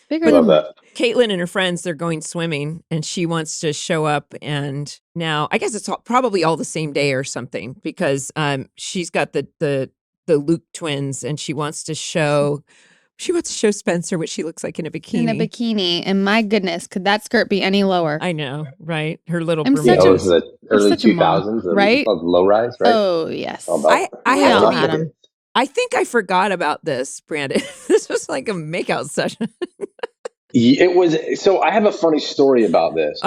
S2: Bigger than life.
S1: Kaitlin and her friends, they're going swimming, and she wants to show up. And now I guess it's probably all the same day or something, because she's got the Luke twins, and she wants to show Spencer what she looks like in a bikini.
S2: And my goodness, could that skirt be any lower?
S1: I know, right? Her little
S2: I'm
S1: Bermuda.
S3: It was the early
S2: such a mom,
S3: 2000s,
S2: right?
S3: Of low rise, right?
S2: Oh yes.
S1: I
S2: We
S1: have
S2: all
S1: to
S2: had
S1: be.
S2: 'em.
S1: I think I forgot about this, Brandon. This was like a makeout session.
S3: It was. So I have a funny story about this.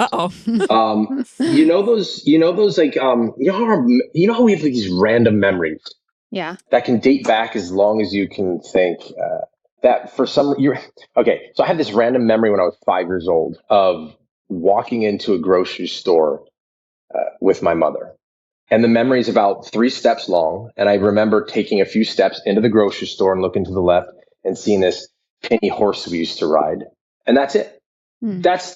S3: You know those like you know how we have these random memories
S2: Yeah.
S3: that can date back as long as you can think. That for some you're okay. So I had this random memory when I was 5 years old of walking into a grocery store with my mother, and the memory is about 3 steps long. And I remember taking a few steps into the grocery store and looking to the left and seeing this penny horse we used to ride. And that's it. That's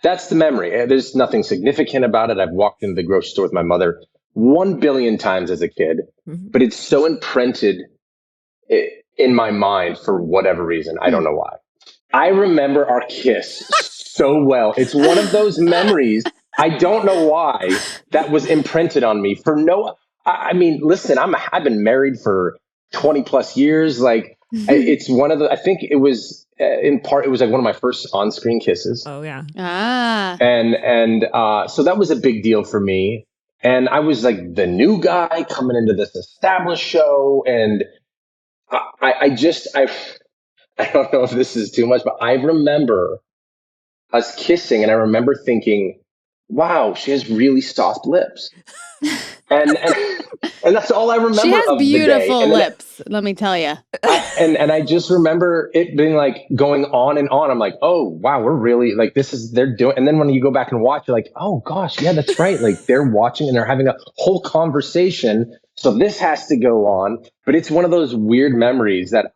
S3: the memory. There's nothing significant about it. I've walked into the grocery store with my mother 1 billion times as a kid, but it's so imprinted in my mind for whatever reason. I don't know why. I remember our kiss so well. It's one of those memories. I don't know why that was imprinted on me for no. I mean, listen, I've been married for 20 plus years. Like it's one of the. I think it was in part. It was like one of my first on-screen kisses.
S1: Oh yeah.
S3: And so that was a big deal for me. And I was like the new guy coming into this established show, and I don't know if this is too much, but I remember us kissing, and I remember thinking, wow, she has really soft lips. And that's all I remember.
S2: She has
S3: of
S2: beautiful
S3: the day.
S2: lips, let me tell you.
S3: And I just remember it being like going on and on. I'm like, oh wow, we're really like they're doing. And then when you go back and watch, you're like, oh gosh, yeah, that's right. Like they're watching and they're having a whole conversation. So this has to go on. But it's one of those weird memories that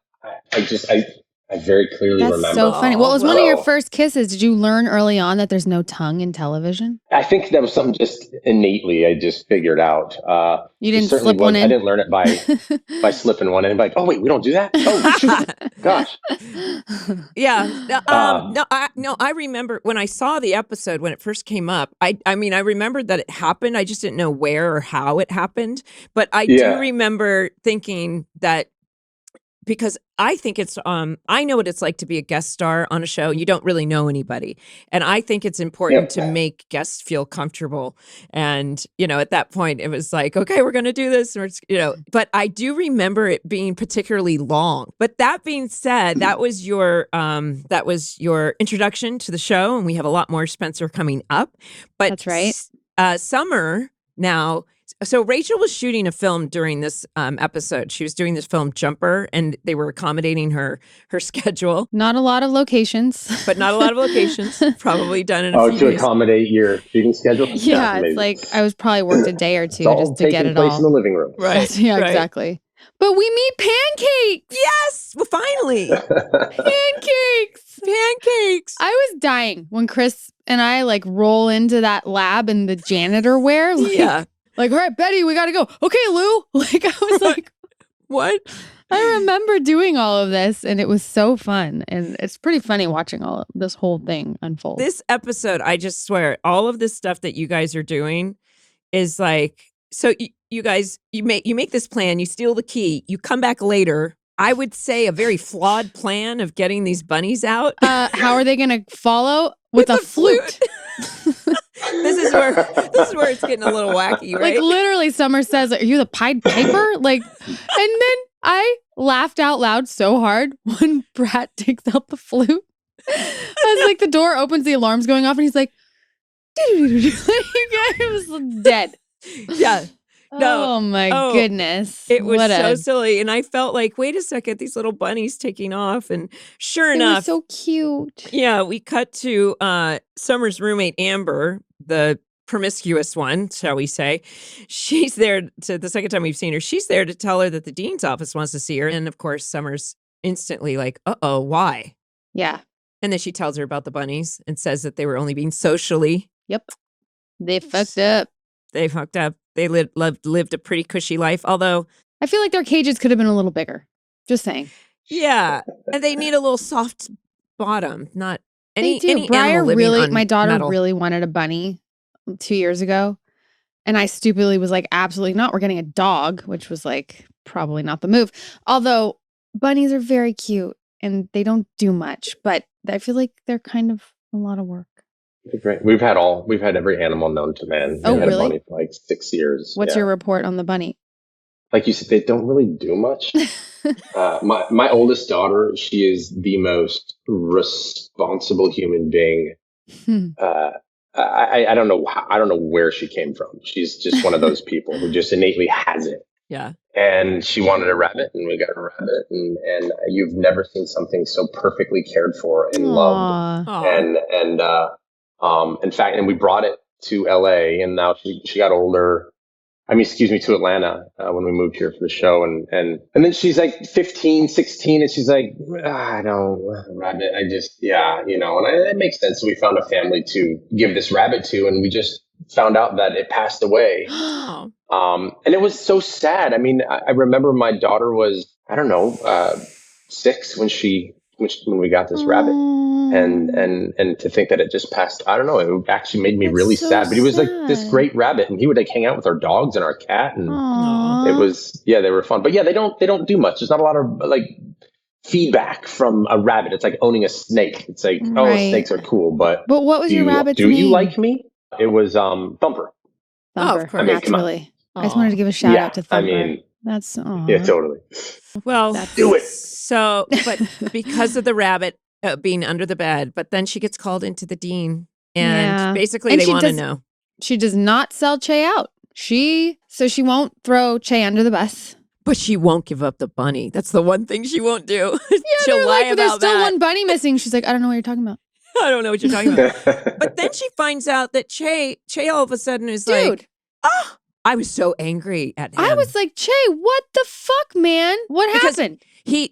S3: I very clearly remember.
S2: That's so funny. Well, it was one of your first kisses. Did you learn early on that there's no tongue in television?
S3: I think that was something just innately I just figured out.
S2: You didn't slip one in?
S3: I didn't learn it by slipping one in. Like, oh wait, we don't do that? Oh shoot. Gosh.
S1: Yeah. I remember when I saw the episode when it first came up. I mean, I remembered that it happened. I just didn't know where or how it happened. But I do remember thinking that, because I think it's I know what it's like to be a guest star on a show. You don't really know anybody. And I think it's important to make guests feel comfortable. And, you know, at that point it was like, okay, we're going to do this. Or, you know, but I do remember it being particularly long. But that being said, that was your introduction to the show. And we have a lot more Spencer coming up. But
S2: that's right.
S1: Summer now. So Rachel was shooting a film during this episode. She was doing this film Jumper, and they were accommodating her schedule.
S2: Not a lot of locations.
S1: But not a lot of locations. Probably done in a few days.
S3: Accommodate your shooting schedule?
S2: Yeah, it's like I was probably worked a day or two just to get it
S3: place
S2: all.
S3: In the living room.
S1: Right.
S2: Yeah, right. Exactly. But we meet pancakes.
S1: Yes. Well, finally.
S2: Pancakes. I was dying when Chris and I like roll into that lab in the janitor wear. Like, like, all right, Betty, we got to go. Okay, Lou. Like, I was like,
S1: what?
S2: I remember doing all of this, and it was so fun. And it's pretty funny watching all of this whole thing unfold.
S1: This episode, I just swear, all of this stuff that you guys are doing is like, so you guys, you make this plan, you steal the key, you come back later. I would say a very flawed plan of getting these bunnies out.
S2: How are they going to follow? With a flute.
S1: This is where it's getting a little wacky, right?
S2: Like literally Summer says, are you the Pied Piper? Like, and then I laughed out loud so hard when Brat takes out the flute. As like the door opens, the alarm's going off and he's like, it was dead.
S1: Yeah. No.
S2: Oh my goodness.
S1: It was so silly. And I felt like, wait a second, these little bunnies taking off. And sure enough.
S2: So cute.
S1: Yeah, we cut to Summer's roommate, Amber, the promiscuous one, shall we say. She's there the second time we've seen her. She's there to tell her that the dean's office wants to see her. And of course, Summer's instantly like, uh-oh, why?
S2: Yeah.
S1: And then she tells her about the bunnies and says that they were only being socially.
S2: Yep. They fucked up.
S1: They fucked up. They lived a pretty cushy life, although
S2: I feel like their cages could have been a little bigger. Just saying.
S1: Yeah. And they need a little soft bottom, not any
S2: Briar
S1: animal living on
S2: my daughter
S1: metal.
S2: really wanted a bunny 2 years ago. And I stupidly was like, absolutely not. We're getting a dog, which was like probably not the move. Although bunnies are very cute and they don't do much, but I feel like they're kind of a lot of work.
S3: Great. We've had every animal known to man.
S2: Oh,
S3: we had
S2: really?
S3: a bunny for like 6 years.
S2: What's your report on the bunny?
S3: Like you said, they don't really do much. My oldest daughter, she is the most responsible human being. I don't know where she came from. She's just one of those people who just innately has it.
S1: Yeah.
S3: And she wanted a rabbit, and we got a rabbit, and you've never seen something so perfectly cared for and loved. And in fact, and we brought it to LA, and now she got older. To Atlanta when we moved here for the show. And then she's like 15, 16, and she's like, I don't rabbit. And it makes sense. So we found a family to give this rabbit to, and we just found out that it passed away. And it was so sad. I mean, I remember my daughter was, 6 when we got this rabbit. And to think that it just passed, I don't know, it actually made me really sad. But he was like this great rabbit, and he would like hang out with our dogs and our cat, and it was, they were fun. But yeah, they don't do much. There's not a lot of like feedback from a rabbit. It's like owning a snake. It's like, snakes are cool, but
S2: what was your rabbit's
S3: name? Do you
S2: name?
S3: like me? It was Thumper.
S2: Thumper,
S1: of course.
S2: Naturally. I just wanted to give a shout out to Thumper. That's
S3: yeah, totally.
S1: Well,
S3: do it.
S1: So, but because of the rabbit being under the bed, but then she gets called into the dean, and basically they want to know. She
S2: does not sell Che out. So she won't throw Che under the bus.
S1: But she won't give up the bunny. That's the one thing she won't do.
S2: Yeah,
S1: She'll lie about
S2: there's still
S1: that.
S2: one bunny missing. She's like, I don't know what you're talking about.
S1: I don't know what you're talking about. But then she finds out that Che all of a sudden is like, oh, I was so angry at him.
S2: I was like, Che, what the fuck, man? What happened?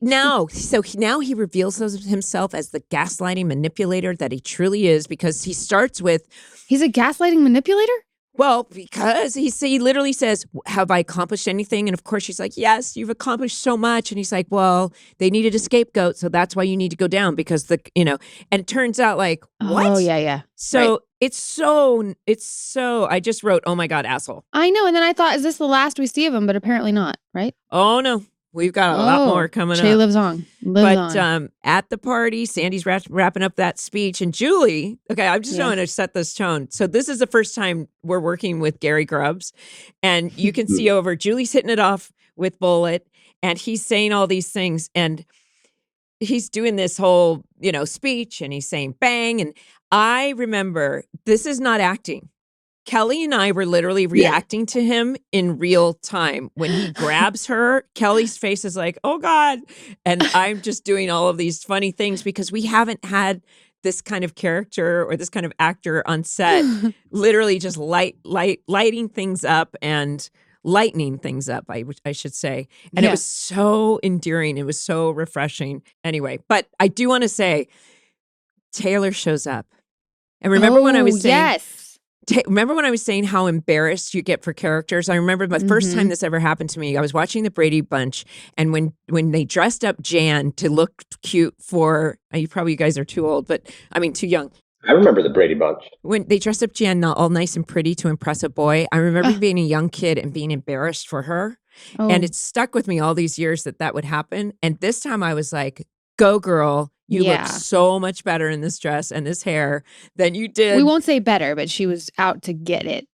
S1: Now he reveals himself as the gaslighting manipulator that he truly is, because he starts with,
S2: he's a gaslighting manipulator?
S1: Well, because he literally says, have I accomplished anything? And of course she's like, yes, you've accomplished so much. And he's like, well, they needed a scapegoat, so that's why you need to go down, because and it turns out like, what?
S2: Oh, yeah.
S1: So it's so, I just wrote, oh my God, asshole.
S2: I know. And then I thought, is this the last we see of him? But apparently not, right?
S1: Oh, no. We've got a lot more coming up.
S2: Che lives on.
S1: At the party, Sandy's wrapping up that speech. And Julie, okay, I'm just trying to set this tone. So this is the first time we're working with Gary Grubbs. And you can see over, Julie's hitting it off with Bullit. And he's saying all these things. And he's doing this whole, speech. And he's saying bang. And I remember, this is not acting. Kelly and I were literally reacting to him in real time. When he grabs her, Kelly's face is like, oh God. And I'm just doing all of these funny things because we haven't had this kind of character or this kind of actor on set, literally just lighting things up and lightening things up, I should say. And it was so endearing. It was so refreshing. Anyway, but I do want to say, Taylor shows up. And remember when I was saying, remember when I was saying how embarrassed you get for characters? I remember the first time this ever happened to me. I was watching the Brady Bunch, and when they dressed up Jan to look cute for, you guys are too old, but I mean too young.
S3: I remember the Brady Bunch.
S1: When they dressed up Jan all nice and pretty to impress a boy, I remember being a young kid and being embarrassed for her. And it stuck with me all these years that would happen. And this time I was like, go girl, You look
S2: Yeah.
S1: so much better in this dress and this hair than you did.
S2: We won't say better, but she was out to get it.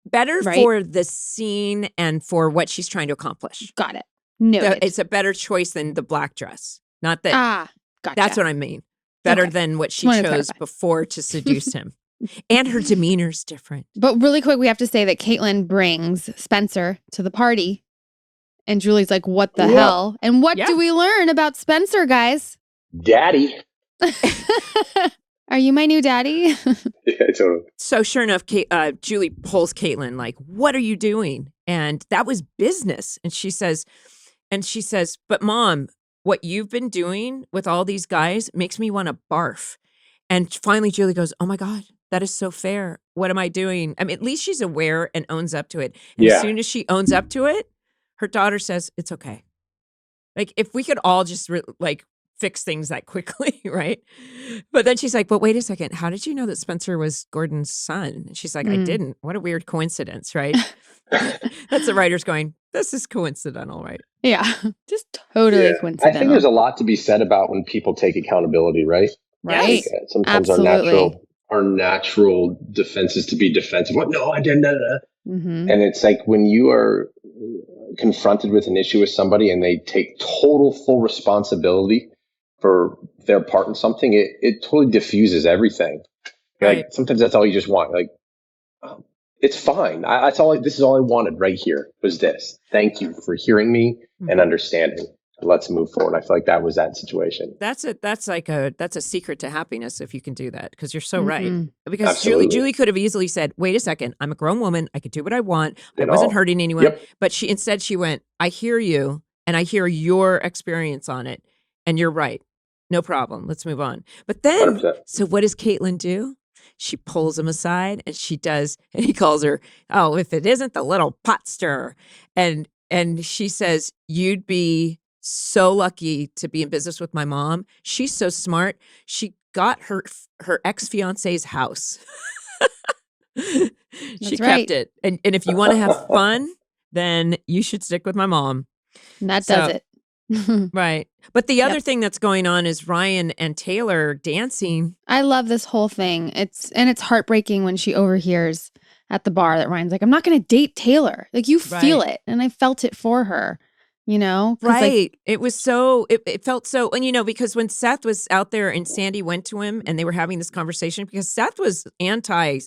S1: Better
S2: right?
S1: for the scene and for what she's trying to accomplish.
S2: Got it. Noted.
S1: It's a better choice than the black dress. Not that.
S2: Gotcha.
S1: That's what I mean. Better
S2: Okay.
S1: than what she
S2: Wanted to
S1: chose
S2: clarify.
S1: before to seduce him. And her demeanor's different.
S2: But really quick, we have to say that Kaitlin brings Spencer to the party. And Julie's like, what the hell? And what do we learn about Spencer, guys?
S3: Daddy.
S2: Are you my new daddy?
S3: Yeah, totally.
S1: So sure enough, Julie pulls Kaitlin like, what are you doing? And that was business. And she says, but Mom, what you've been doing with all these guys makes me want to barf. And finally, Julie goes, oh my God, that is so fair. What am I doing? I mean, at least she's aware and owns up to it. And as soon as she owns up to it, her daughter says, it's okay. Like, if we could all just fix things that quickly, right? But then she's like, but wait a second. How did you know that Spencer was Gordon's son? And she's like, I didn't. What a weird coincidence, right? That's the writers going, this is coincidental, right?
S2: Yeah, just totally coincidental.
S3: I think there's a lot to be said about when people take accountability, right?
S2: Right.
S3: Like, sometimes our natural defense is to be defensive. What? No, I didn't.
S2: Mm-hmm.
S3: And it's like when you are confronted with an issue with somebody and they take total full responsibility for their part in something, it totally diffuses everything.
S1: Right.
S3: Like sometimes that's all you just want. Like, it's fine. This is all I wanted right here was this. Thank you for hearing me and understanding. Let's move forward. I feel like that was that situation.
S1: That's a secret to happiness if you can do that, because you're so right. Because
S3: Absolutely.
S1: Julie could have easily said, wait a second, I'm a grown woman. I could do what I want. I wasn't hurting anyone.
S3: Yep.
S1: But she went, I hear you and I hear your experience on it. And you're right. No problem. Let's move on. But then,
S3: 100%.
S1: So what does Kaitlin do? She pulls him aside and and he calls her, oh, if it isn't the little pot stirrer. And she says, you'd be so lucky to be in business with my mom. She's so smart. She got her ex-fiance's house. She kept it. And if you want to have fun, then you should stick with my mom.
S2: And that does it.
S1: Right. But the other thing that's going on is Ryan and Taylor dancing.
S2: I love this whole thing. It's heartbreaking when she overhears at the bar that Ryan's like, I'm not going to date Taylor. Like, you feel it. And I felt it for her, you know?
S1: Right. Like, it was so, it felt so, and because when Seth was out there and Sandy went to him and they were having this conversation, because Seth was anti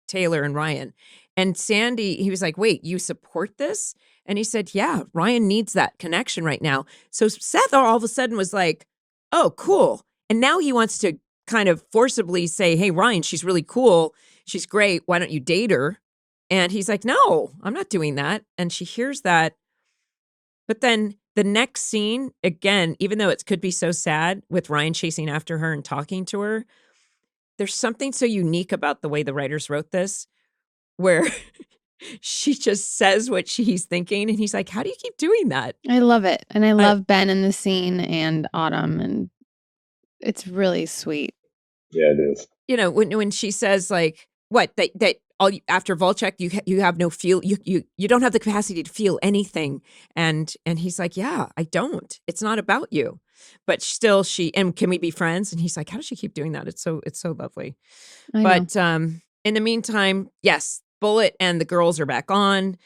S1: Taylor and Ryan. And Sandy, he was like, wait, you support this? And he said, yeah, Ryan needs that connection right now. So Seth all of a sudden was like, oh, cool. And now he wants to kind of forcibly say, hey, Ryan, she's really cool. She's great. Why don't you date her? And he's like, no, I'm not doing that. And she hears that. But then the next scene, again, even though it could be so sad with Ryan chasing after her and talking to her, there's something so unique about the way the writers wrote this, where she just says what he's thinking. And he's like, how do you keep doing that?
S2: I love it. And I love Ben in the scene and Autumn. And it's really sweet.
S3: Yeah, it is.
S1: When she says like, what, that all after Volchek, you have no feel, you don't have the capacity to feel anything. And he's like, yeah, I don't. It's not about you. But still and can we be friends? And he's like, how does she keep doing that? It's so lovely. But in the meantime, yes, Bullit and the girls are back on.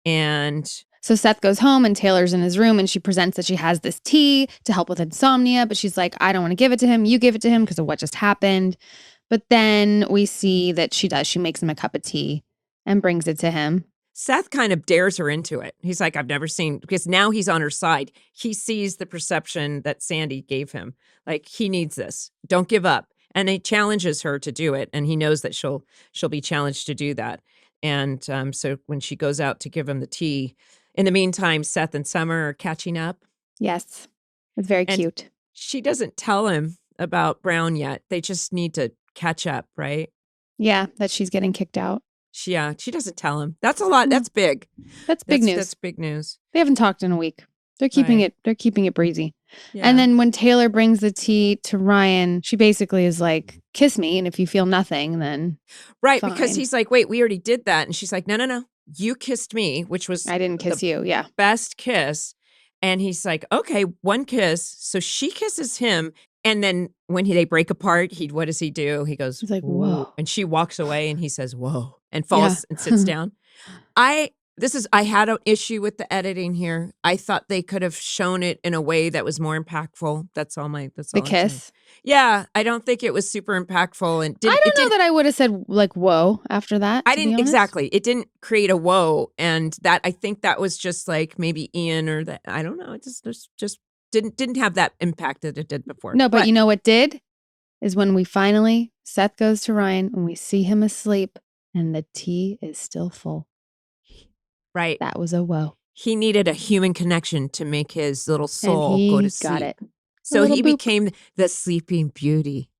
S1: And
S2: so Seth goes home and Taylor's in his room and she presents that she has this tea to help with insomnia. But she's like, I don't want to give it to him. You give it to him because of what just happened. But then we see that she does. She makes him a cup of tea and brings it to him.
S1: Seth kind of dares her into it. He's like, I've never seen, because now he's on her side. He sees the perception that Sandy gave him. Like, he needs this. Don't give up. And he challenges her to do it. And he knows that she'll be challenged to do that. And so when she goes out to give him the tea, in the meantime, Seth and Summer are catching up.
S2: Yes. It's very cute.
S1: She doesn't tell him about Brown yet. They just need to catch up, right?
S2: Yeah, that she's getting kicked out.
S1: She doesn't tell him. That's a lot. That's big.
S2: That's big news.
S1: That's big news.
S2: They haven't talked in a week. They're keeping it breezy.
S1: Yeah.
S2: And then when Taylor brings the tea to Ryan, she basically is like, kiss me. And if you feel nothing, then
S1: right.
S2: fine.
S1: Because he's like, wait, we already did that. And she's like, no. You kissed me, which was
S2: I didn't kiss you. Yeah.
S1: best kiss. And he's like, okay, one kiss. So she kisses him. And then when they break apart, what does he do? He goes,
S2: He's like,
S1: "Ooh."
S2: whoa.
S1: And she walks away and he says, whoa, and
S2: Yeah.
S1: falls and sits down. I had an issue with the editing here. I thought they could have shown it in a way that was more impactful. That's all
S2: The
S1: I'm saying.
S2: kiss.
S1: Yeah, I don't think it was super impactful, and
S2: I don't know that I would have said like whoa after that.
S1: I
S2: to be
S1: didn't
S2: honest.
S1: exactly. It didn't create a whoa, and that I think that was just like maybe Ian or that. I don't know. It just didn't have that impact that it did before.
S2: No, but you know what did is when we finally Seth goes to Ryan and we see him asleep and the tea is still full.
S1: Right.
S2: That was a whoa.
S1: He needed a human connection to make his little soul
S2: and he
S1: go to sleep.
S2: got it.
S1: So he
S2: boop.
S1: became the Sleeping Beauty.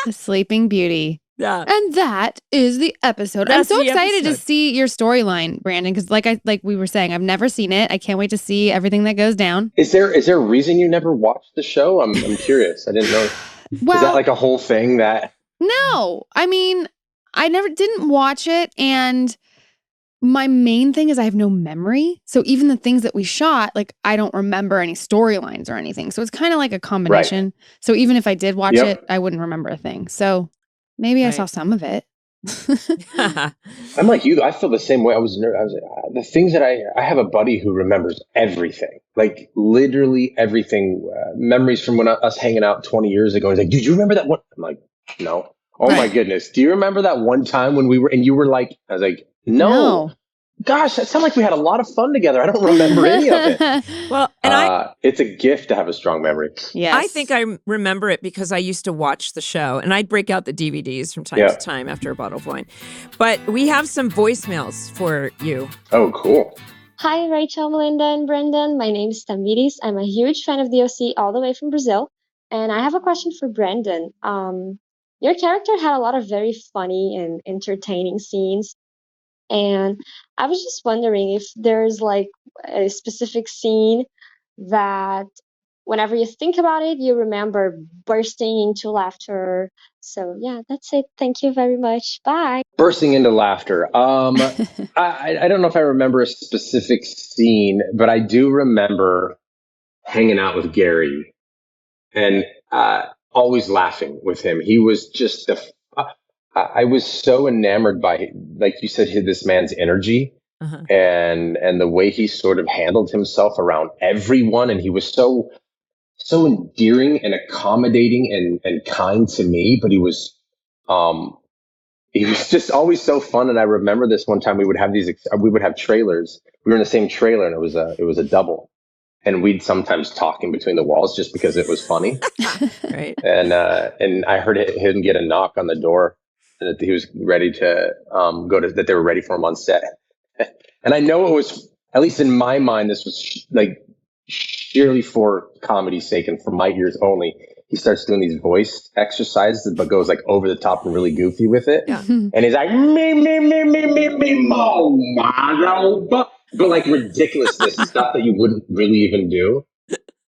S2: The Sleeping Beauty.
S1: Yeah.
S2: And that is the episode.
S1: That's
S2: I'm so
S1: the
S2: excited to
S1: episode.
S2: see your storyline, Brandon, because like we were saying, I've never seen it. I can't wait to see everything that goes down.
S3: Is there a reason you never watched the show? I'm curious. I didn't know.
S2: Well,
S3: Is that like a whole thing that?
S2: No, I mean, I didn't watch it, and my main thing is I have no memory. So even the things that we shot, like I don't remember any storylines or anything. So it's kind of like a combination. Right. So even if I did watch it, I wouldn't remember a thing. So maybe I saw some of it.
S3: I'm like you. I feel the same way. I was the things that I have a buddy who remembers everything, like literally everything. Memories from when us hanging out 20 years ago. He's like, "Did you remember that one?" I'm like, "No." Oh my goodness. Do you remember that one time when we were, and you were like, I was like, no. Gosh, that sounded like we had a lot of fun together. I don't remember any of it.
S1: Well, and
S3: it's a gift to have a strong memory.
S2: Yes.
S1: I think I remember it because I used to watch the show, and I'd break out the DVDs from time to time after a bottle of wine. But we have some voicemails for you.
S3: Oh, cool.
S4: Hi, Rachel, Melinda, and Brendan. My name is Tamidis. I'm a huge fan of the OC all the way from Brazil. And I have a question for Brendan. Your character had a lot of very funny and entertaining scenes. And I was just wondering if there's like a specific scene that whenever you think about it, you remember bursting into laughter. So yeah, that's it. Thank you very much. Bye.
S3: Bursting into laughter. I don't know if I remember a specific scene, but I do remember hanging out with Gary and always laughing with him. He was just I was so enamored by, like you said, this man's energy and the way he sort of handled himself around everyone. And he was so endearing and accommodating and kind to me, but he was just always so fun. And I remember this one time we would have trailers. We were in the same trailer, and it was a double. And we'd sometimes talk in between the walls just because it was funny.
S1: Right.
S3: And I heard him get a knock on the door, and that he was ready to that they were ready for him on set. And I know it was, at least in my mind, this was like sheerly for comedy's sake and for my ears only. He starts doing these voice exercises, but goes like over the top and really goofy with it.
S1: Yeah.
S3: And he's like, me, but like ridiculousness, stuff that you wouldn't really even do.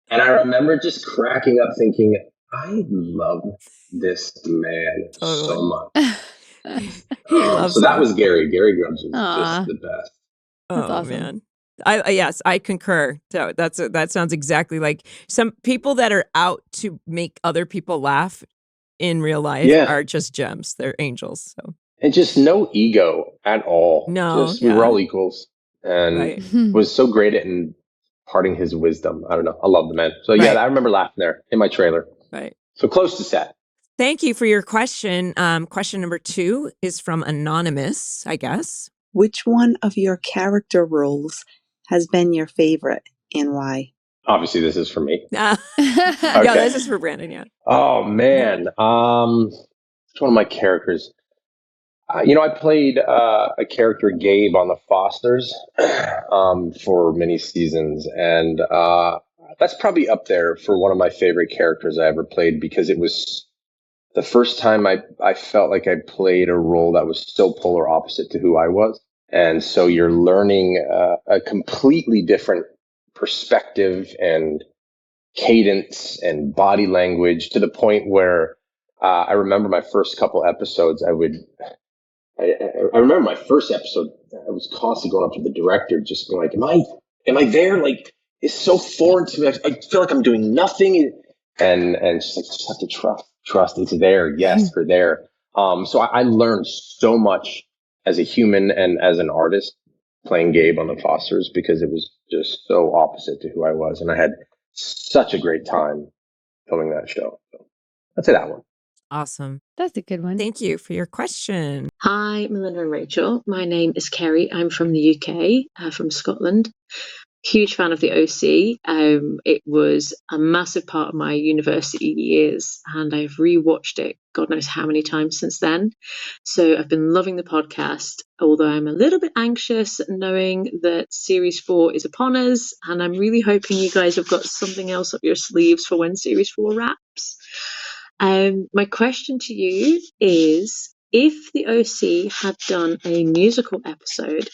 S3: And I remember just cracking up thinking, I love this man so much. So that was Gary. Gary Grubbs was just the best.
S2: That's awesome.
S1: Man. Yes, I concur. So that sounds exactly like some people that are out to make other people laugh in real life are just gems. They're angels. So.
S3: And just no ego at all.
S1: No,
S3: we were all equals, and was so great at imparting his wisdom. I don't know. I love the man. So yeah, I remember laughing there in my trailer.
S1: Right.
S3: So close to set.
S1: Thank you for your question. Question number 2 is from Anonymous, I guess.
S5: Which one of your character roles has been your favorite and why?
S3: Obviously, this is for me.
S1: Yeah, this is for Brandon, yeah.
S3: Oh, man. Which one of my characters? I played a character, Gabe, on The Fosters for many seasons. And that's probably up there for one of my favorite characters I ever played, because it was the first time I felt like I played a role that was so polar opposite to who I was. And so you're learning a completely different perspective and cadence and body language, to the point where I remember my first couple episodes, I remember my first episode, I was constantly going up to the director, just being like, am I there? Like, is so foreign to me. I feel like I'm doing nothing. And she's like, just have to trust it's there. Yes, we're there. So I learned so much as a human and as an artist playing Gabe on the Fosters because it was just so opposite to who I was. And I had such a great time filming that show. So I'd say that one.
S1: Awesome.
S2: That's a good one.
S1: Thank you for your question.
S6: Hi, Melinda and Rachel. My name is Kerry. I'm from the UK, from Scotland. Huge fan of the OC. It was a massive part of my university years, and I've rewatched it God knows how many times since then. So I've been loving the podcast, although I'm a little bit anxious knowing that Series 4 is upon us, and I'm really hoping you guys have got something else up your sleeves for when Series 4 wraps. My question to you is, if the OC had done a musical episode,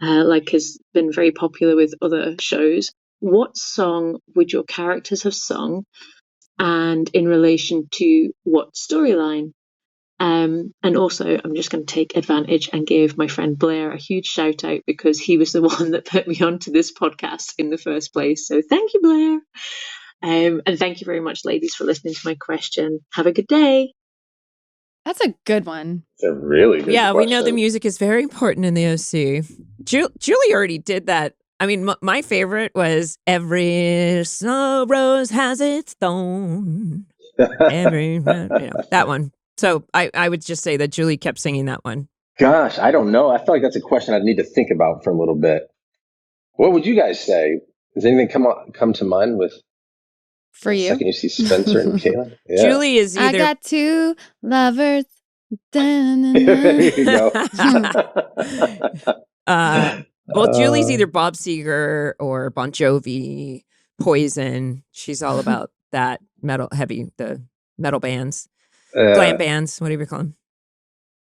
S6: like has been very popular with other shows, what song would your characters have sung, and in relation to what storyline? And also, I'm just going to take advantage and give my friend Blair a huge shout out because he was the one that put me onto this podcast in the first place. So thank you, Blair. And thank you very much, ladies, for listening to my question. Have a good day.
S2: That's a good one.
S3: It's a really good
S1: Yeah, we know the
S3: question.
S1: music is very important in the OC. Julie already did that. I mean, my favorite was "Every Snow Rose Has Its Thorn." That one. So I would just say that Julie kept singing that one.
S3: Gosh, I don't know. I feel like that's a question I'd need to think about for a little bit. What would you guys say? Does anything come to mind with
S2: For you?
S3: second you see Spencer and Kaitlin? Yeah.
S1: Julie is
S2: I
S1: either
S2: got two lovers.
S3: There you go.
S1: well, Julie's either Bob Seger or Bon Jovi, Poison. She's all about that the metal bands, glam bands, whatever you call them.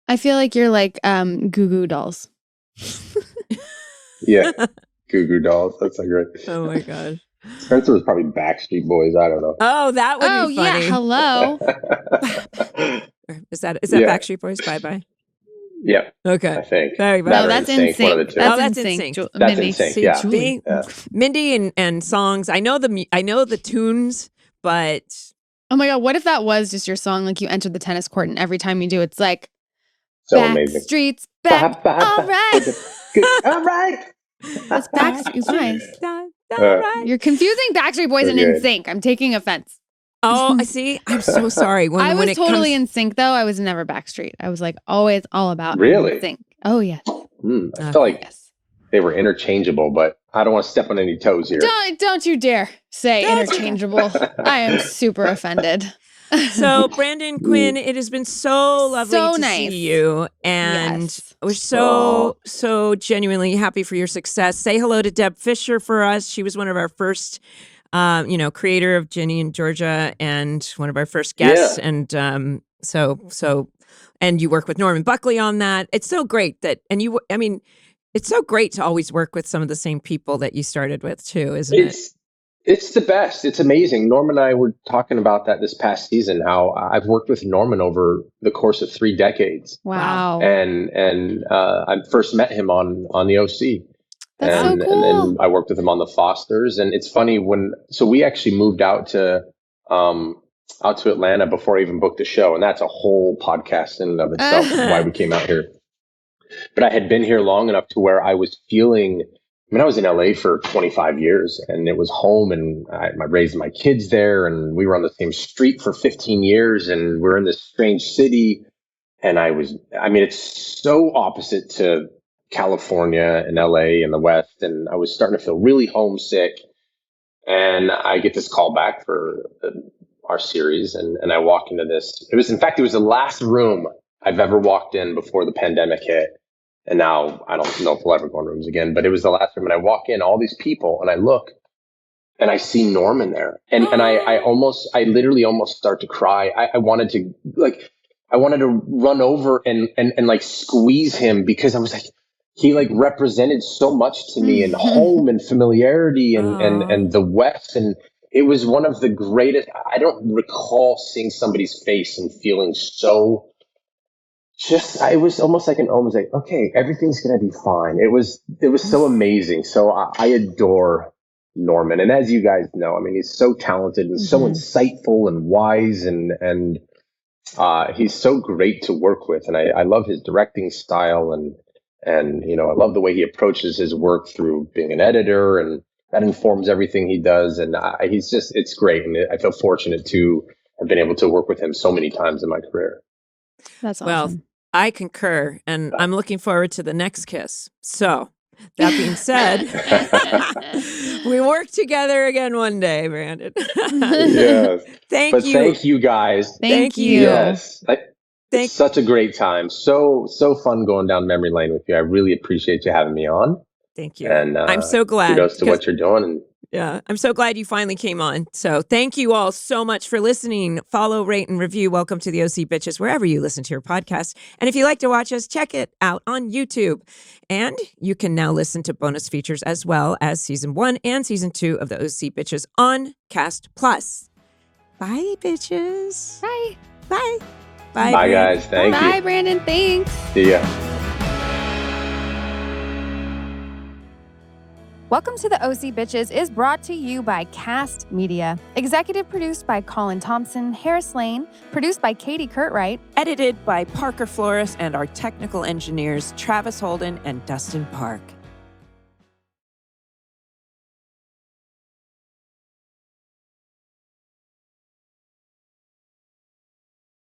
S2: I feel like you're like Goo Goo Dolls.
S3: Yeah, Goo Goo Dolls. That's so great.
S1: Oh my god.
S3: Spencer was probably Backstreet Boys. I don't know.
S1: Oh, that would
S2: Oh
S1: be funny.
S2: yeah, hello.
S1: Is that
S3: Yeah.
S1: Backstreet Boys? Bye bye.
S3: Yeah,
S1: Okay.
S3: I think.
S1: Very
S3: That
S1: well.
S3: or
S2: that's
S3: NSYNC,
S2: in sync.
S3: one of the two.
S2: That's
S1: in
S2: in
S1: sync.
S2: sync.
S3: That's
S2: Mindy.
S3: in sync,
S1: See,
S3: yeah.
S1: Julie,
S3: Yeah.
S1: Mindy and songs. I know the tunes, but
S2: Oh my god, what if that was just your song? Like you entered the tennis court, and every time you do, it's like
S3: So
S2: back
S3: amazing.
S2: streets back. All right,
S3: All right.
S2: that's Backstreet Boys.
S1: All right.
S2: You're confusing Backstreet Boys and
S3: Very good.
S2: NSYNC. I'm taking offense.
S1: Oh, I see. I'm so sorry.
S2: I
S1: When
S2: was
S1: it
S2: totally
S1: comes,
S2: NSYNC though. I was never Backstreet. I was like always all about
S3: Really?
S2: NSYNC. Oh yeah.
S3: I feel like
S2: Yes.
S3: they were interchangeable, but I don't want to step on any toes here.
S2: Don't you dare say
S1: Don't you
S2: interchangeable. I am super offended.
S1: So, Brandon, Quinn, it has been so lovely
S2: So
S1: to
S2: nice.
S1: see you. And
S2: Yes.
S1: we're so genuinely happy for your success. Say hello to Deb Fisher for us. She was one of our first, creator of Ginny and Georgia and one of our first guests.
S3: Yeah.
S1: And and you work with Norman Buckley on that. It's so great it's so great to always work with some of the same people that you started with too, isn't it?
S3: It's the best. It's amazing. Norman and I were talking about that this past season, how I've worked with Norman over the course of 3 decades.
S2: Wow.
S3: And I first met him on the OC.
S2: That's so
S3: and
S2: cool.
S3: then I worked with him on the Fosters. And it's funny so we actually moved out to Atlanta before I even booked the show. And that's a whole podcast in and of itself, why we came out here. But I had been here long enough to where I was feeling, I was in LA for 25 years and it was home, and I raised my kids there, and we were on the same street for 15 years, and we're in this strange city. And it's so opposite to California and LA and the West. And I was starting to feel really homesick. And I get this call back for our series. And I walk into this. It was the last room I've ever walked in before the pandemic hit. And now I don't know if we'll ever go in rooms again, but it was the last room. And I walk in, all these people, and I look and I see Norman there. And I literally almost start to cry. I wanted to run over and like squeeze him, because I was like, he like represented so much to me, and home and familiarity and the West. And it was one of the greatest. I don't recall seeing somebody's face and feeling so it was almost like okay, everything's going to be fine. It was so amazing. So I adore Norman. And as you guys know, I mean, he's so talented and so insightful and wise, and he's so great to work with. And I love his directing style, and you know, I love the way he approaches his work through being an editor, and that informs everything he does. And it's great. And I feel fortunate to have been able to work with him so many times in my career.
S2: That's awesome.
S1: Well, I concur, and I'm looking forward to the next kiss. So, that being said, we work together again one day, Brandon.
S3: Yes.
S1: Thank you.
S3: Thank you guys.
S2: Thank you.
S3: Yes. It's such a great time. So fun going down memory lane with you. I really appreciate you having me on.
S1: Thank you.
S3: And
S1: I'm so glad.
S3: Kudos to what you're doing. And
S1: yeah, I'm so glad you finally came on. So thank you all so much for listening. Follow, rate, and review Welcome to the OC Bitches wherever you listen to your podcast. And if you like to watch us, check it out on YouTube. And you can now listen to bonus features as well as Season 1 and Season 2 of the OC Bitches on Cast Plus. Bye, bitches.
S2: Bye.
S1: Bye.
S3: Bye, guys. Thank you.
S2: Bye, Brandon. Thanks.
S3: See ya.
S7: Welcome to the OC Bitches is brought to you by Cast Media. Executive produced by Colin Thompson, Harris Lane, produced by Katie Curtwright,
S1: Edited by Parker Flores and our technical engineers, Travis Holden and Dustin Park.